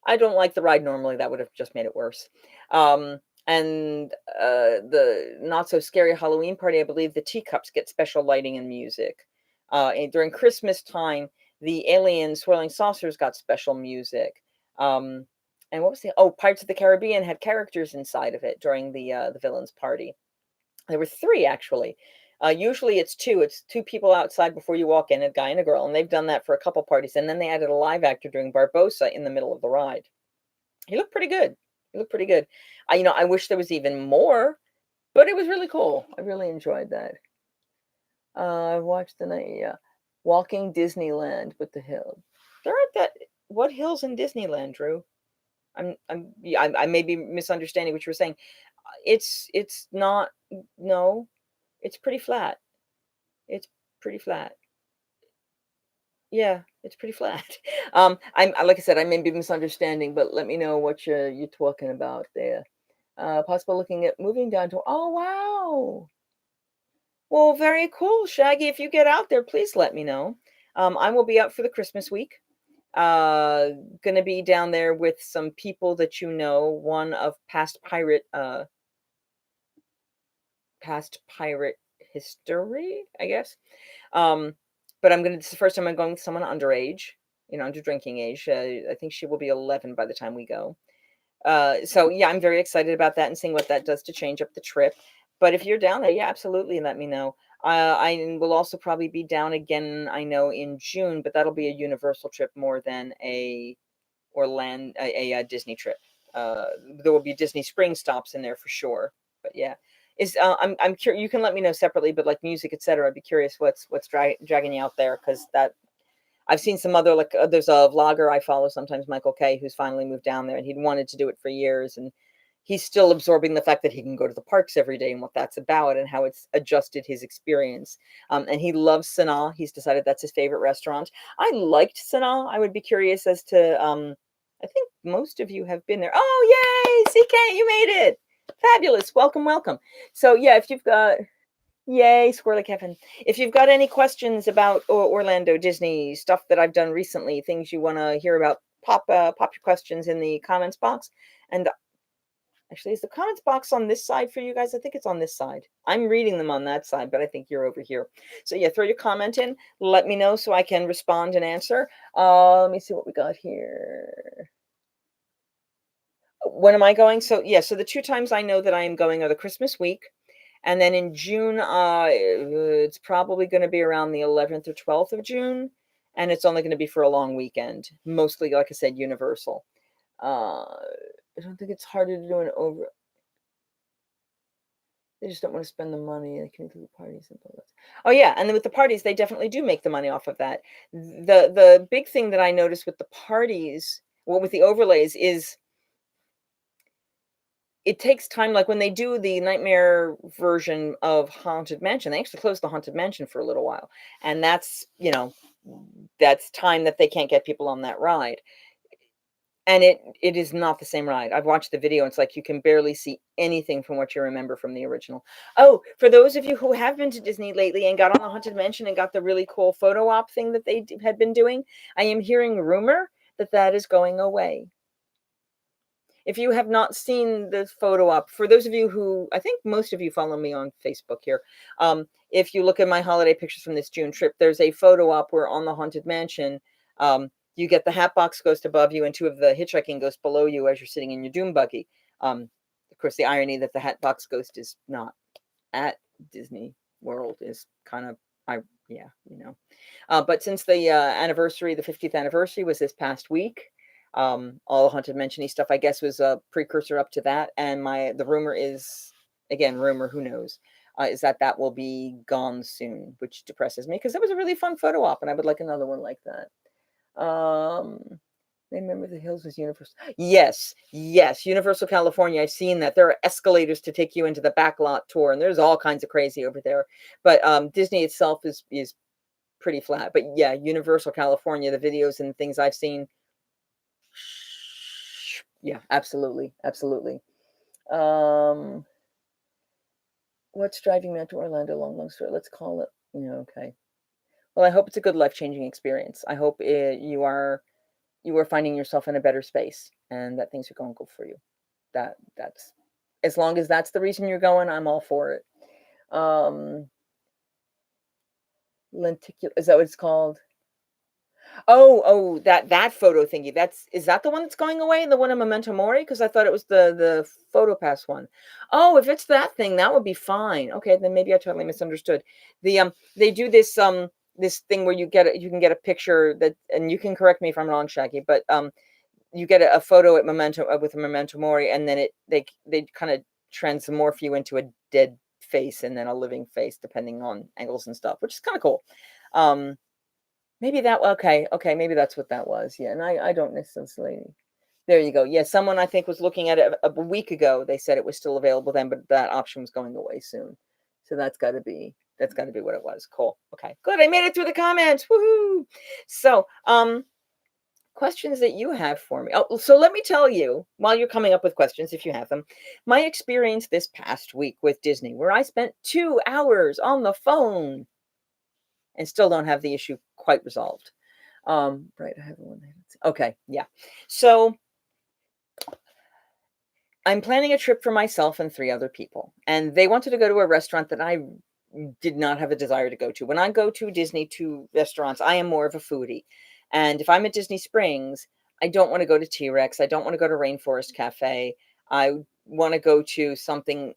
I don't like the ride normally. That would have just made it worse. And the not so scary Halloween party, I believe the teacups get special lighting and music. And during Christmas time, the alien swirling saucers got special music. And what was Pirates of the Caribbean had characters inside of it during the villains party. There were 3 actually. Usually it's 2. It's 2 people outside before you walk in, a guy and a girl, and they've done that for a couple parties. And then they added a live actor doing Barbossa in the middle of the ride. He looked pretty good. He looked pretty good. I wish there was even more, but it was really cool. I really enjoyed that. I watched Walking Disneyland with the hill. There aren't what hills in Disneyland, Drew? I may be misunderstanding what you were saying. It's not. No, it's pretty flat. It's pretty flat. Yeah, it's pretty flat. I'm like I said, I may be misunderstanding, but let me know what you're talking about there. Possible looking at moving down to. Oh wow. Well, very cool, Shaggy. If you get out there, please let me know. I will be out for the Christmas week. Gonna be down there with some people that you know. One of past pirate history, I guess. But this is the first time I'm going with someone underage, under drinking age. I think she will be 11 by the time we go. So yeah, I'm very excited about that and seeing what that does to change up the trip. But if you're down there, yeah, absolutely, let me know. I will also probably be down again, I know, in June, but that'll be a Universal trip more than a Disney trip. There will be Disney Spring stops in there for sure. But yeah, I'm curious. You can let me know separately, but like music, etc. I'd be curious what's dragging you out there, because that I've seen some other there's a vlogger I follow sometimes, Michael K, who's finally moved down there, and he'd wanted to do it for years, and he's still absorbing the fact that he can go to the parks every day and what that's about and how it's adjusted his experience. And he loves Sanaa. He's decided that's his favorite restaurant. I liked Sanaa. I would be curious as to, I think most of you have been there. Oh, yay, CK, you made it. Fabulous. Welcome, welcome. So yeah, if you've got, yay, Squirrely Kevin. If you've got any questions about Orlando Disney, stuff that I've done recently, things you want to hear about, pop your questions in the comments box. And actually, is the comments box on this side for you guys? I think it's on this side. I'm reading them on that side, but I think you're over here. So yeah, throw your comment in. Let me know so I can respond and answer. Let me see what we got here. When am I going? So yeah, so the 2 times I know that I am going are the Christmas week. And then in June, it's probably going to be around the 11th or 12th of June. And it's only going to be for a long weekend. Mostly, like I said, Universal. I don't think it's harder to do an over. They just don't want to spend the money. They can do the parties and blah, blah. Oh yeah, and then with the parties, they definitely do make the money off of that. The big thing that I noticed with the parties, well, with the overlays, is it takes time. Like when they do the Nightmare version of Haunted Mansion, they actually close the Haunted Mansion for a little while, and that's that's time that they can't get people on that ride. And it is not the same ride. I've watched the video. It's like you can barely see anything from what you remember from the original. Oh, for those of you who have been to Disney lately and got on the Haunted Mansion and got the really cool photo op thing that they had been doing, I am hearing rumor that that is going away. If you have not seen the photo op, for those of you who, I think most of you follow me on Facebook here, if you look at my holiday pictures from this June trip, there's a photo op where on the Haunted Mansion, you get the Hatbox Ghost above you and 2 of the hitchhiking ghosts below you as you're sitting in your Doom buggy. Of course, the irony that the Hatbox Ghost is not at Disney World is kind of, but since the anniversary, the 50th anniversary was this past week, all Haunted Mansion-y stuff, I guess, was a precursor up to that. And the rumor is, again, rumor, who knows, is that will be gone soon, which depresses me because it was a really fun photo op and I would like another one like that. Remember the Hills was Universal. Yes, Universal California. I've seen that. There are escalators to take you into the backlot tour, and there's all kinds of crazy over there. But Disney itself is pretty flat. But yeah, Universal California, the videos and things I've seen. Yeah, absolutely. What's driving me out to Orlando? Long story. Let's call it. Okay. Well, I hope it's a good life-changing experience. I hope you are finding yourself in a better space and that things are going good for you. That's as long as that's the reason you're going, I'm all for it. Lenticular, is that what it's called? Oh, that photo thingy. Is that the one that's going away? The one in Memento Mori? Because I thought it was the PhotoPass one. Oh, if it's that thing, that would be fine. Okay, then maybe I totally misunderstood. They do this this thing where you can get a picture that, and you can correct me if I'm wrong, Shaggy, but you get a photo at Memento with a Memento Mori, and then they kind of transmorph you into a dead face and then a living face, depending on angles and stuff, which is kind of cool. Maybe that, okay, maybe that's what that was. Yeah, and I don't necessarily. There you go. Yeah, someone I think was looking at it a week ago. They said it was still available then, but that option was going away soon. So that's got to be what it was. Cool. Okay, good. I made it through the comments. Woohoo! So, questions that you have for me. Oh, so let me tell you, while you're coming up with questions, if you have them, my experience this past week with Disney, where I spent 2 hours on the phone and still don't have the issue quite resolved. Right, I have one. Okay, yeah. So I'm planning a trip for myself and 3 other people, and they wanted to go to a restaurant that I did not have a desire to go to. When I go to Disney to restaurants, I am more of a foodie. And if I'm at Disney Springs, I don't want to go to T-Rex. I don't want to go to Rainforest Cafe. I want to go to something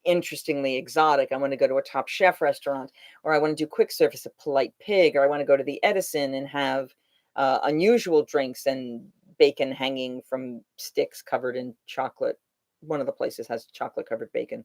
interestingly exotic. I want to go to a Top Chef restaurant, or I want to do quick service at Polite Pig, or I want to go to the Edison and have unusual drinks and bacon hanging from sticks covered in chocolate. One of the places has chocolate covered bacon.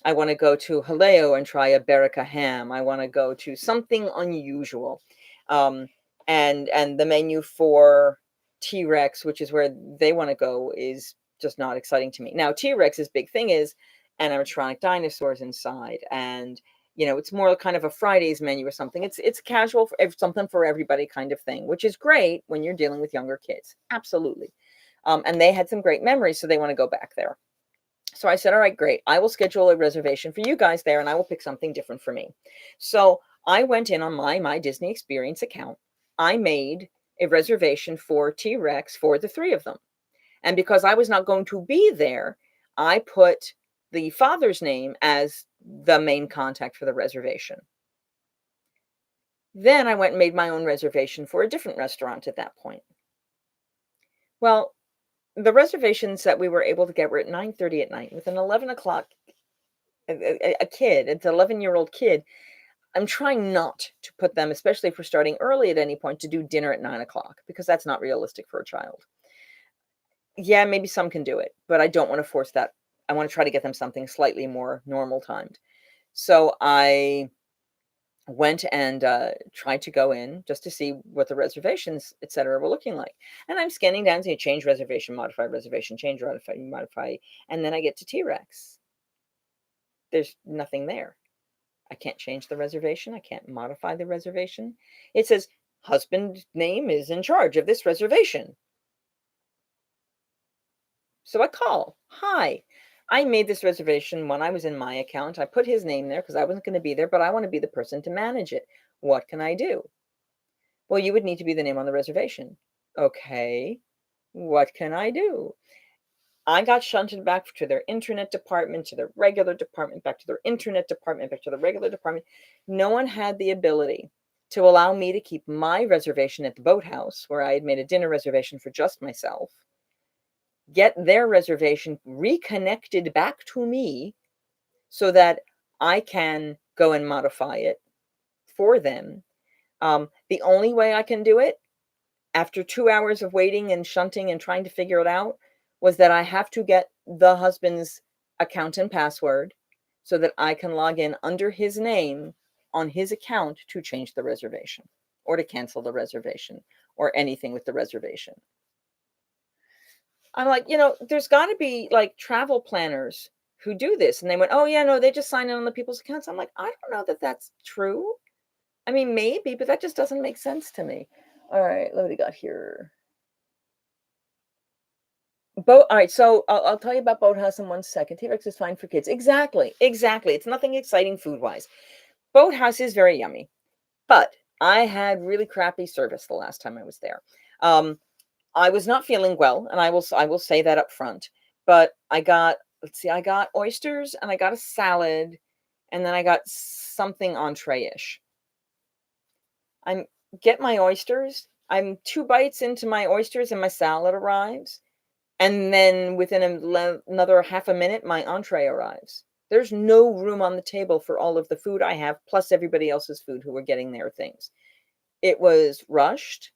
I want to go to Haleo and try a Berica ham. I want to go to something unusual. And the menu for T-Rex, which is where they want to go, is just not exciting to me. Now, T-Rex's big thing is animatronic dinosaurs inside, and it's more kind of a Fridays menu or something. It's casual, something for everybody kind of thing, which is great when you're dealing with younger kids. Absolutely. And they had some great memories, so they want to go back there. So I said, all right, great. I will schedule a reservation for you guys there, and I will pick something different for me. So I went in on my Disney Experience account. I made a reservation for T-Rex for the three of them. And because I was not going to be there, I put the father's name as the main contact for the reservation. Then I went and made my own reservation for a different restaurant at that point. Well, the reservations that we were able to get were at 9:30 at night with an 11 o'clock, a kid, it's an 11-year-old kid. I'm trying not to put them, especially if we're starting early at any point, to do dinner at 9 o'clock, because that's not realistic for a child. Yeah, maybe some can do it, but I don't want to force that. I want to try to get them something slightly more normal timed. So I went and tried to go in just to see what the reservations, etc., were looking like. And I'm scanning down, saying change reservation, modify reservation, change modify, and then I get to T-Rex. There's nothing there. I can't change the reservation. I can't modify the reservation. It says husband name is in charge of this reservation. So I call. Hi, I made this reservation when I was in my account. I put his name there because I wasn't going to be there, but I want to be the person to manage it. What can I do? Well, you would need to be the name on the reservation. Okay, what can I do? I got shunted back to their internet department, to their regular department, back to their internet department, back to the regular department. No one had the ability to allow me to keep my reservation at the boathouse, where I had made a dinner reservation for just myself, get their reservation reconnected back to me so that I can go and modify it for them. The only way I can do it, after 2 hours of waiting and shunting and trying to figure it out, was that I have to get the husband's account and password so that I can log in under his name on his account to change the reservation or to cancel the reservation or anything with the reservation. I'm like, there's got to be like travel planners who do this. And they went, oh, yeah, no, they just sign in on the people's accounts. I'm like, I don't know that that's true. I mean, maybe, but that just doesn't make sense to me. All right, what do we got here? All right, so I'll tell you about Boathouse in 1 second. T-Rex is fine for kids. Exactly. It's nothing exciting food-wise. Boathouse is very yummy, but I had really crappy service the last time I was there. I was not feeling well, and I will say that up front. But I got oysters, and I got a salad, and then I got something entree-ish. I get my oysters. I'm 2 bites into my oysters, and my salad arrives. And then within another half a minute, my entree arrives. There's no room on the table for all of the food I have, plus everybody else's food who were getting their things. It was rushed.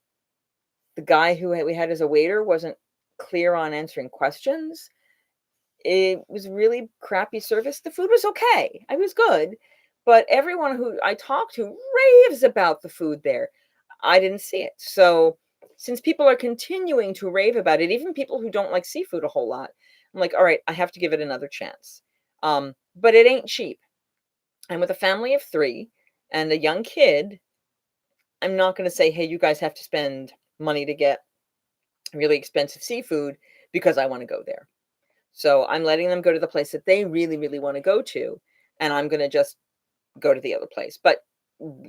The guy who we had as a waiter wasn't clear on answering questions. It was really crappy service. The food was okay. It was good. But everyone who I talked to raves about the food there. I didn't see it. So since people are continuing to rave about it, even people who don't like seafood a whole lot, I'm like, all right, I have to give it another chance. But it ain't cheap. And with a family of 3 and a young kid, I'm not going to say, hey, you guys have to spend money to get really expensive seafood because I want to go there. So I'm letting them go to the place that they really, really want to go to. And I'm going to just go to the other place. But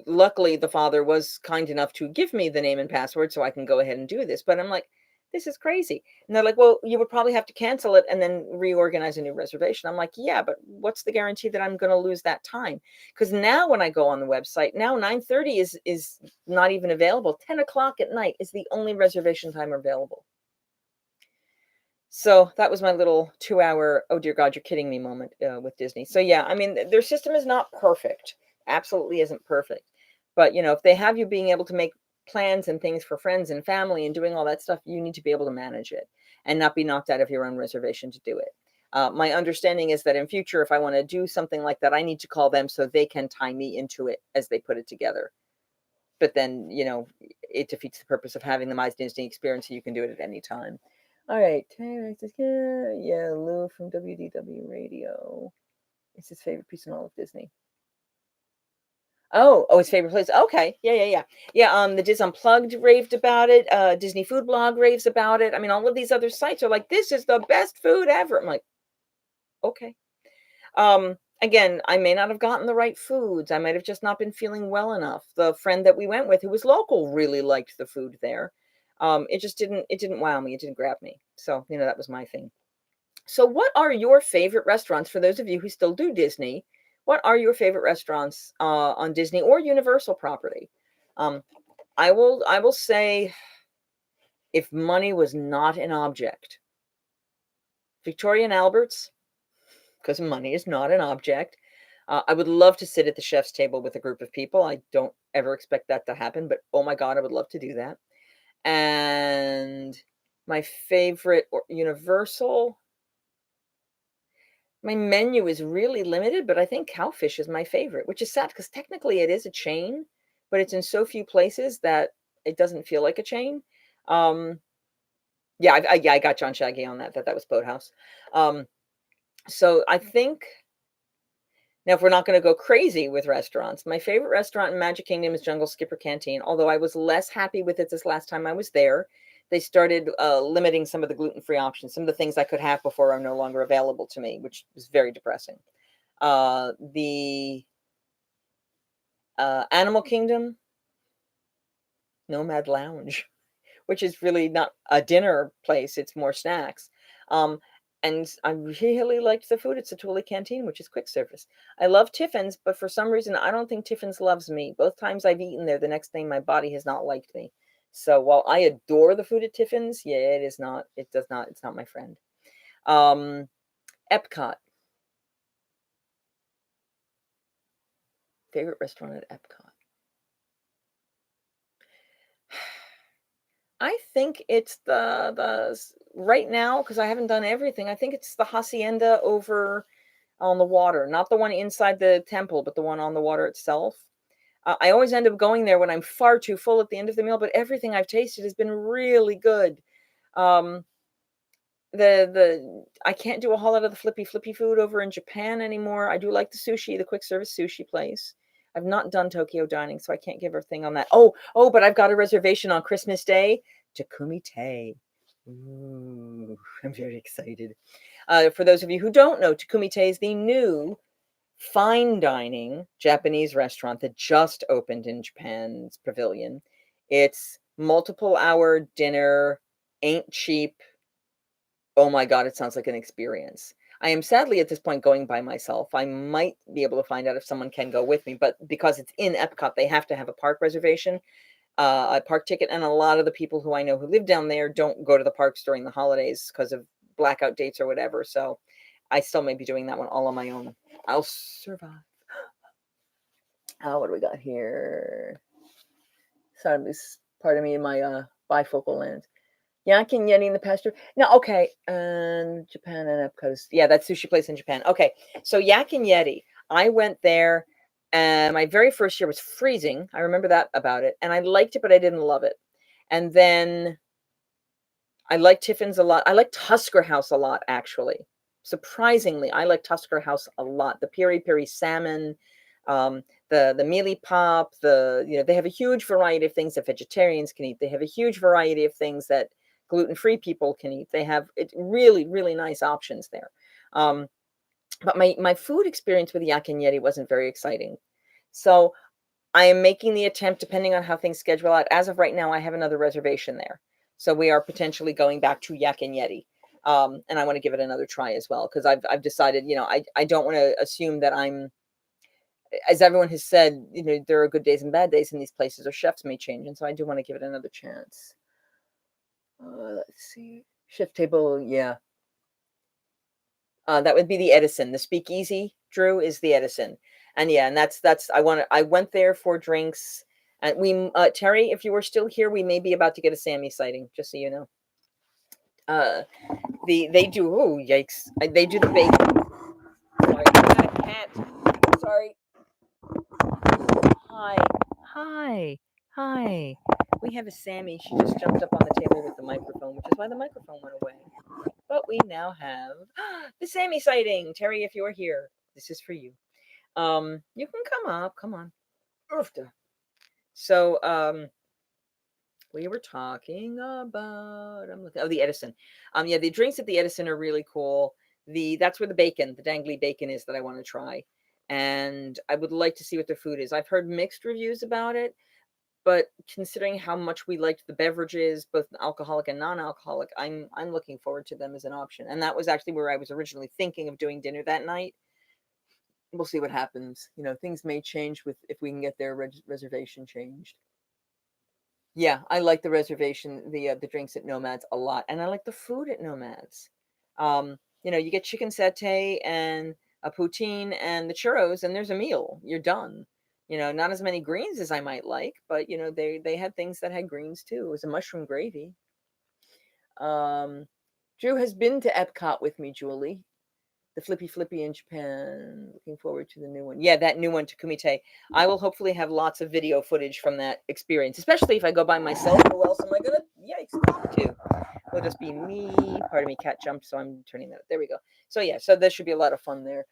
luckily, the father was kind enough to give me the name and password so I can go ahead and do this. But I'm like, this is crazy. And they're like, well, you would probably have to cancel it and then reorganize a new reservation. I'm like, yeah, but what's the guarantee that I'm going to lose that time? Because now when I go on the website, now 9:30 is not even available. 10 o'clock at night is the only reservation time available. So that was my little 2-hour, oh dear God, you're kidding me moment with Disney. So yeah, I mean, their system is not perfect. Absolutely isn't perfect. But, if they have you being able to make plans and things for friends and family and doing all that stuff, you need to be able to manage it and not be knocked out of your own reservation to do it. My understanding is that in future, if I want to do something like that, I need to call them so they can tie me into it as they put it together. But then, it defeats the purpose of having the My Disney experience, so you can do it at any time. All right. Yeah, Lou from WDW Radio. It's his favorite piece in all of Disney. Oh, his favorite place. Okay. Yeah. Yeah, the Dis Unplugged raved about it. Disney Food Blog raves about it. I mean, all of these other sites are like, this is the best food ever. I'm like, okay. Again, I may not have gotten the right foods. I might have just not been feeling well enough. The friend that we went with who was local really liked the food there. It didn't wow me. It didn't grab me. So, that was my thing. So, what are your favorite restaurants for those of you who still do Disney? What are your favorite restaurants on Disney or Universal property? Um, I will say, if money was not an object, Victoria and Albert's, because money is not an object. I would love to sit at the chef's table with a group of people. I don't ever expect that to happen, but oh my God, I would love to do that. And my favorite Universal, my menu is really limited, but I think Cowfish is my favorite, which is sad because technically it is a chain, but it's in so few places that it doesn't feel like a chain. Yeah, I got John Shaggy on that was Boathouse. So I think now, if we're not going to go crazy with restaurants, my favorite restaurant in Magic Kingdom is Jungle Skipper Canteen. Although I was less happy with it this last time I was there, they started limiting some of the gluten-free options. Some of the things I could have before are no longer available to me, which was very depressing. The Animal Kingdom, Nomad Lounge, which is really not a dinner place; it's more snacks. And I really liked the food. It's a Thule Canteen, which is quick service. I love Tiffin's, but for some reason, I don't think Tiffin's loves me. Both times I've eaten there, the next thing my body has not liked me. So while I adore the food at Tiffin's, yeah, it is not. It does not. It's not my friend. Epcot. Favorite restaurant at Epcot. I think it's the right now because I haven't done everything. I think it's the Hacienda over on the water, not the one inside the temple, but the one on the water itself. I always end up going there when I'm far too full at the end of the meal, but everything I've tasted has been really good. Um, the I can't do a whole lot of the flippy food over in Japan anymore. I do like the sushi, the quick service sushi place. I've not done Tokyo dining, so I can't give her a thing on that. Oh, but I've got a reservation on Christmas Day to Kumite. Ooh, I'm very excited. For those of you who don't know, Takumite is the new fine dining Japanese restaurant that just opened in Japan's pavilion. It's multiple hour dinner, ain't cheap. Oh my God, it sounds like an experience. I am sadly at this point going by myself. I might be able to find out if someone can go with me, but because it's in Epcot, they have to have a park reservation, a park ticket. And a lot of the people who I know who live down there don't go to the parks during the holidays because of blackout dates or whatever. So I still may be doing that one all on my own. I'll survive. What do we got here? Sorry, this part of me in my bifocal lens. Yak and Yeti in the pasture. No, okay. And Japan and Epcot. Yeah, that sushi place in Japan. Okay, so Yak and Yeti. I went there, and my very first year was freezing. I remember that about it, and I liked it, but I didn't love it. And then I liked Tiffin's a lot. I liked Tusker House a lot, actually. Surprisingly, I like Tusker House a lot. The piri piri salmon, the mealy pop, they have a huge variety of things that vegetarians can eat. They have a huge variety of things that gluten-free people can eat. They have really, really nice options there. But my food experience with Yak and Yeti wasn't very exciting. So I am making the attempt, depending on how things schedule out. As of right now, I have another reservation there. So we are potentially going back to Yak and Yeti. And I want to give it another try as well, because I've decided, I don't want to assume that I'm, as everyone has said, there are good days and bad days in these places, or chefs may change. And so I do want to give it another chance. Let's see. Chef table, yeah. That would be the Edison. The Speakeasy, Drew, is the Edison. And yeah, and that's I went there for drinks. And we Terry, if you were still here, we may be about to get a Sammy sighting, just so you know. They do, oh yikes. They do the bacon. Sorry, I got a cat. Sorry. Hi. We have a Sammy. She just jumped up on the table with the microphone, which is why the microphone went away. But we now have the Sammy sighting. Terry, if you're here, this is for you. You can come up. Come on. Oofta. So, we were talking about the Edison. Yeah, the drinks at the Edison are really cool. That's where the dangly bacon is that I want to try. And I would like to see what their food is. I've heard mixed reviews about it, but considering how much we liked the beverages, both alcoholic and non-alcoholic, I'm looking forward to them as an option. And that was actually where I was originally thinking of doing dinner that night. We'll see what happens. You know, things may change if we can get their reservation changed. Yeah, I like the reservation, the drinks at Nomads a lot, and I like the food at Nomads. You get chicken satay and a poutine and the churros, and there's a meal. You're done. Not as many greens as I might like, but they had things that had greens too. It was a mushroom gravy. Drew has been to Epcot with me, Julie. The Flippy in Japan. Looking forward to the new one. Yeah, that new one to Kumite. I will hopefully have lots of video footage from that experience, especially if I go by myself. Who else am I gonna talk to? It'll just be me. Pardon me, cat jumped, so I'm turning that. There we go. So yeah, so there should be a lot of fun there.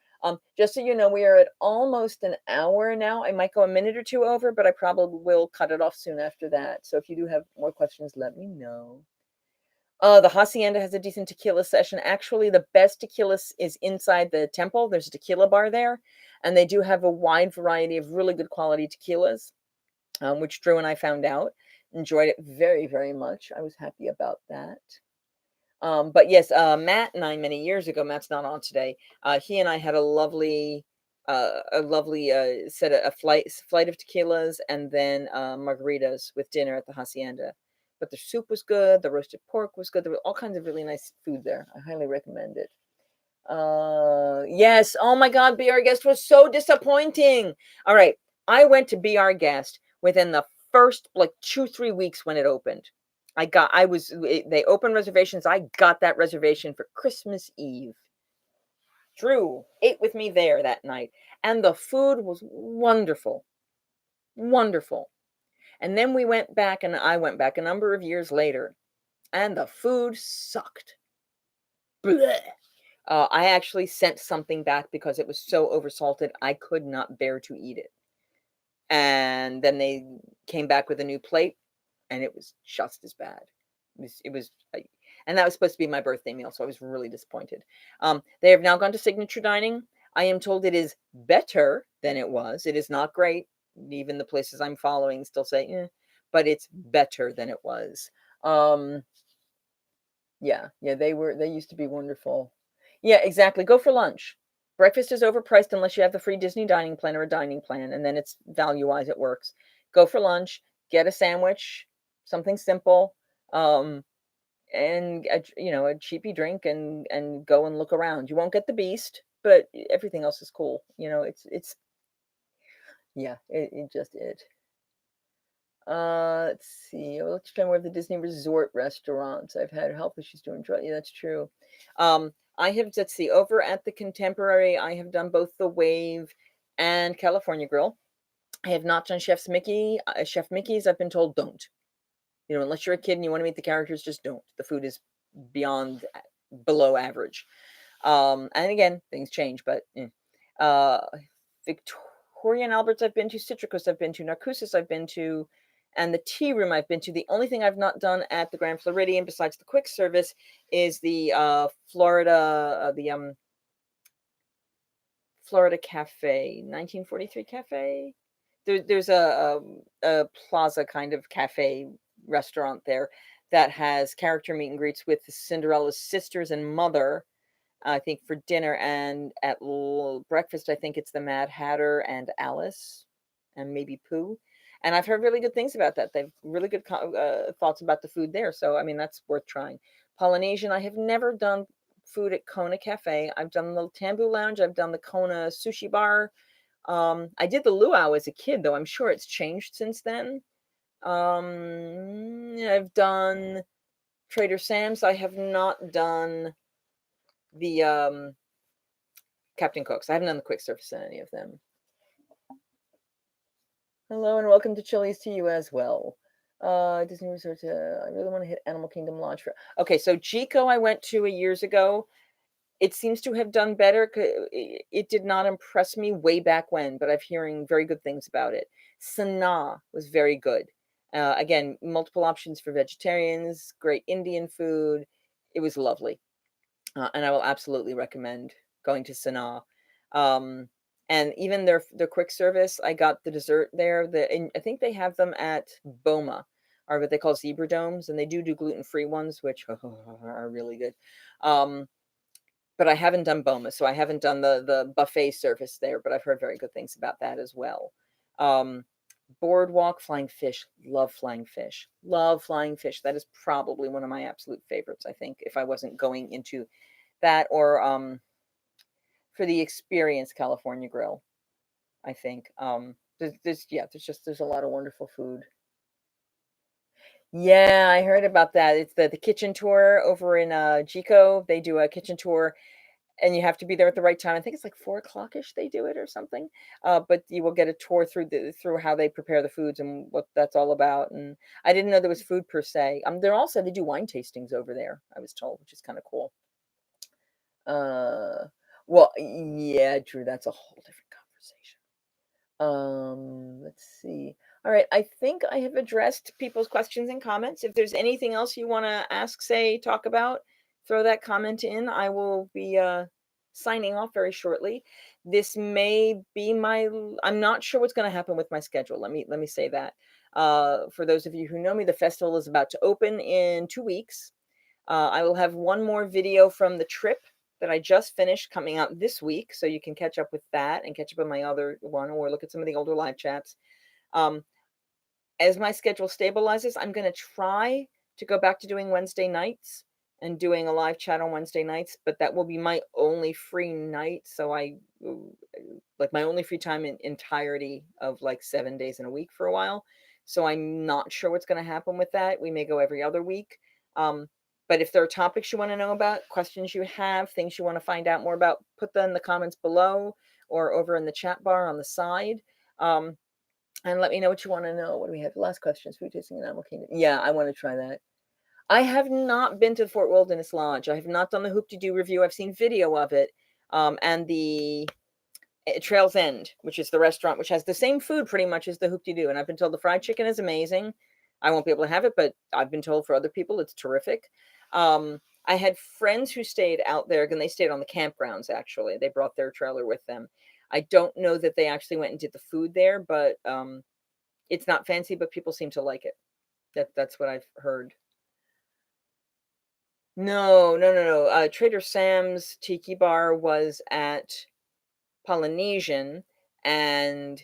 Just so you know, we are at almost an hour now. I might go a minute or two over, but I probably will cut it off soon after that. So if you do have more questions, let me know. The Hacienda has a decent tequila session. Actually, the best tequila is inside the temple. There's a tequila bar there, and they do have a wide variety of really good quality tequilas, which Drew and I found out. Enjoyed it very, very much. I was happy about that. But yes, Matt and I, many years ago, Matt's not on today. He and I had a lovely flight of tequilas and then margaritas with dinner at the Hacienda. But the soup was good. The roasted pork was good. There were all kinds of really nice food there. I highly recommend it. Yes. Oh my God, Be Our Guest was so disappointing. All right. I went to Be Our Guest within the first 2-3 weeks when it opened. They opened reservations. I got that reservation for Christmas Eve. Drew ate with me there that night, and the food was wonderful. Wonderful. And then we went back, and I went back a number of years later, and the food sucked. Blech. I actually sent something back because it was so oversalted, I could not bear to eat it. And then they came back with a new plate, and it was just as bad. And that was supposed to be my birthday meal, so I was really disappointed. They have now gone to Signature Dining. I am told it is better than it was. It is not great. Even the places I'm following still say, but it's better than it was. Yeah, they used to be wonderful. Yeah, exactly. Go for lunch. Breakfast is overpriced unless you have the free Disney dining plan or a dining plan, and then it's value-wise, it works. Go for lunch, get a sandwich, something simple, and a cheapy drink, and go and look around. You won't get the Beast, but everything else is cool. It just is. Let's see. Let's try more of the Disney Resort restaurants. I've had health issues to enjoy. Yeah, that's true. Let's see, over at the Contemporary, I have done both the Wave and California Grill. I have not done Chef Mickey's. I've been told don't. Unless you're a kid and you want to meet the characters, just don't. The food is below average. And again, things change, but Victoria and Albert's I've been to, Citricus I've been to, Narcoosseous I've been to, and the Tea Room I've been to. The only thing I've not done at the Grand Floridian besides the quick service is the Florida Cafe, 1943 Cafe. There's a plaza kind of cafe restaurant there that has character meet and greets with Cinderella's sisters and mother, I think, for dinner, and at breakfast, I think it's the Mad Hatter and Alice and maybe Pooh. And I've heard really good things about that. They've really good thoughts about the food there. So, I mean, that's worth trying. Polynesian, I have never done food at Kona Cafe. I've done the Tambu Lounge. I've done the Kona Sushi Bar. I did the Luau as a kid, though. I'm sure it's changed since then. I've done Trader Sam's. I have not done the Captain Cook's. I haven't done the quick service in any of them. Hello and welcome to Chili's to you as well. Disney Resort. I really want to hit Animal Kingdom Lodge for. Okay, so Chico I went to years ago. It seems to have done better. It did not impress me way back when, but I'm hearing very good things about it. Sanaa was very good. Again, multiple options for vegetarians, great Indian food. It was lovely. And I will absolutely recommend going to Sanaa. Um, and even their quick service, I got the dessert there. And I think they have them at Boma, or what they call zebra domes, and they do gluten-free ones, which are really good. Um, but I haven't done Boma, so I haven't done the buffet service there, but I've heard very good things about that as well. Um, Boardwalk Flying Fish, love Flying Fish, love Flying Fish. That is probably one of my absolute favorites. I think if I wasn't going into that, or for the Experience California Grill, I think there's a lot of wonderful food. Yeah, I heard about that. It's the kitchen tour over in Jico. They do a kitchen tour, and you have to be there at the right time. I think it's like 4 o'clock ish they do it or something. But you will get a tour through how they prepare the foods and what that's all about. And I didn't know there was food per se. They do wine tastings over there, I was told, which is kind of cool. Uh, well, yeah, Drew, that's a whole different conversation. Let's see. All right, I think I have addressed people's questions and comments. If there's anything else you want to ask, say, talk about, throw that comment in. I will be signing off very shortly. This may be I'm not sure what's going to happen with my schedule. Let me say that. For those of you who know me, the festival is about to open in 2 weeks. I will have one more video from the trip that I just finished coming out this week, so you can catch up with that and catch up on my other one, or look at some of the older live chats. Um, as my schedule stabilizes, I'm going to try to go back to doing Wednesday nights and doing a live chat on Wednesday nights, but that will be my only free night. So like my only free time in entirety of like 7 days in a week for a while. So I'm not sure what's going to happen with that. We may go every other week. But if there are topics you want to know about, questions you have, things you want to find out more about, put them in the comments below or over in the chat bar on the side. And let me know what you want to know. What do we have? Last questions. Food tasting in Animal Kingdom. Yeah, I want to try that. I have not been to Fort Wilderness Lodge. I have not done the Hoop-de-Doo review. I've seen video of it. And the Trail's End, which is the restaurant, which has the same food pretty much as the Hoop-de-Doo. And I've been told the fried chicken is amazing. I won't be able to have it, but I've been told for other people it's terrific. I had friends who stayed out there, and they stayed on the campgrounds, actually. They brought their trailer with them. I don't know that they actually went and did the food there, but it's not fancy, but people seem to like it. That's what I've heard. No, no, no, no. Trader Sam's Tiki Bar was at Polynesian, and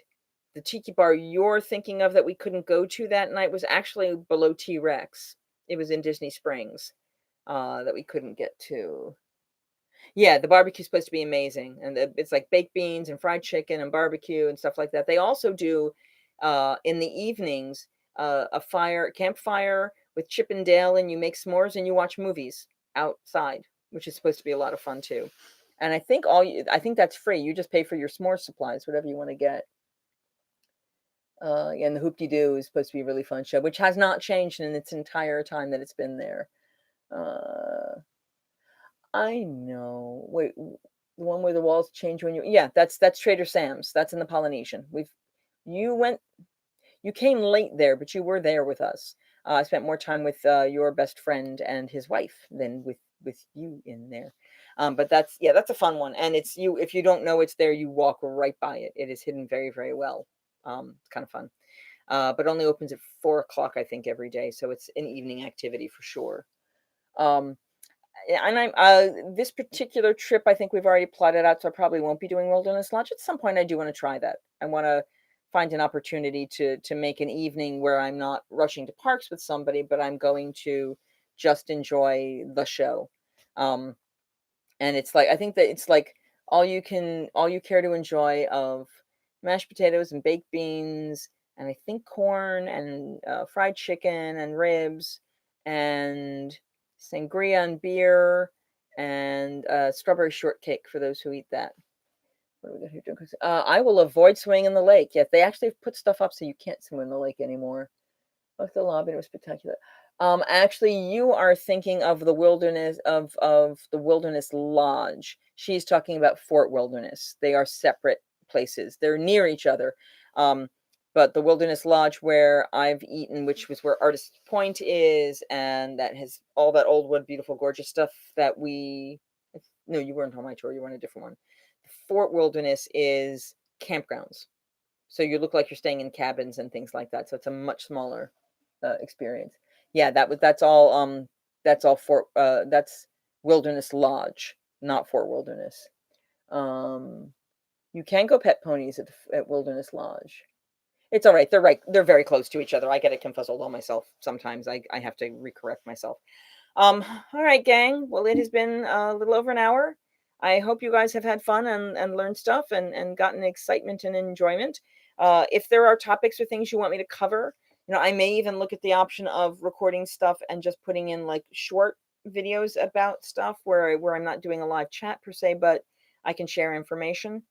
the tiki bar you're thinking of that we couldn't go to that night was actually below T-Rex. It was in Disney Springs that we couldn't get to. Yeah, the barbecue's supposed to be amazing, and it's like baked beans and fried chicken and barbecue and stuff like that. They also do in the evenings a campfire with Chip and Dale, and you make s'mores and you watch movies outside, which is supposed to be a lot of fun too. And I think that's free. You just pay for your s'more supplies, whatever you want to get. And the Hoop-de-Doo is supposed to be a really fun show, which has not changed in its entire time that it's been there. I know. Wait, the one where the walls change when yeah, that's Trader Sam's. That's in the Polynesian. You came late there, but you were there with us. I spent more time with your best friend and his wife than with you in there. But that's a fun one. And if you don't know it's there, you walk right by it. It is hidden very, very well. It's kind of fun. But only opens at 4 o'clock, I think, every day. So it's an evening activity for sure. And this particular trip, I think we've already plotted out, so I probably won't be doing Wilderness Lodge. At some point, I do want to try that. I want to find an opportunity to make an evening where I'm not rushing to parks with somebody, but I'm going to just enjoy the show. And it's like, I think that it's like all you care to enjoy of mashed potatoes and baked beans, and I think corn and fried chicken and ribs and sangria and beer and strawberry shortcake for those who eat that. What do we got here? I will avoid swimming in the lake. Yes, they actually put stuff up so you can't swim in the lake anymore. Of the lobby, it was spectacular. Actually, you are thinking of the Wilderness Lodge. She's talking about Fort Wilderness. They are separate places. They're near each other. Um, but the Wilderness Lodge where I've eaten, which was where Artist Point is, and that has all that old wood, beautiful, gorgeous stuff that we. No, you weren't on my tour. You were on a different one. Fort Wilderness is campgrounds, so you look like you're staying in cabins and things like that. So it's a much smaller experience. Yeah, that's all that's Wilderness Lodge, not Fort Wilderness. Um, you can go pet ponies at Wilderness Lodge. It's all right. They're right. They're very close to each other. I get it confuzzled on myself sometimes. I have to recorrect myself. All right, gang. Well, it has been a little over an hour. I hope you guys have had fun and learned stuff and gotten excitement and enjoyment. If there are topics or things you want me to cover, I may even look at the option of recording stuff and just putting in like short videos about stuff where I'm not doing a live chat per se, but I can share information.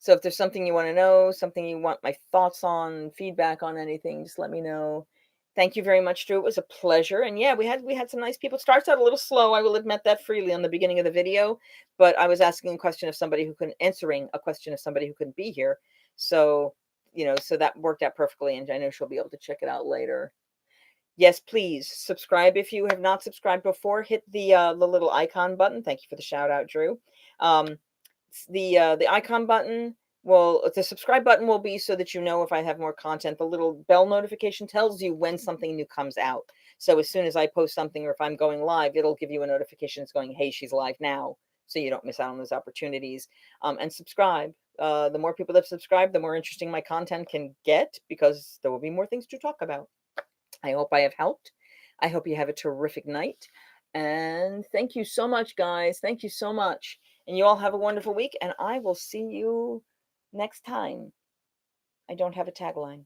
So if there's something you want to know, something you want my thoughts on, feedback on anything, just let me know. Thank you very much, Drew. It was a pleasure. And yeah, we had some nice people. It starts out a little slow. I will admit that freely on the beginning of the video, but I was asking a question of somebody who couldn't answering a question of somebody who couldn't be here. So, so that worked out perfectly. And I know she'll be able to check it out later. Yes, please subscribe if you have not subscribed before. Hit the little icon button. Thank you for the shout out, Drew. The icon button the subscribe button will be so that you know if I have more content. The little bell notification tells you when something new comes out. So as soon as I post something or if I'm going live, it'll give you a notification. It's going, hey, she's live now, so you don't miss out on those opportunities. And subscribe. The more people that subscribe, the more interesting my content can get because there will be more things to talk about. I hope I have helped. I hope you have a terrific night. And thank you so much, guys. Thank you so much. And you all have a wonderful week. And I will see you next time. I don't have a tagline.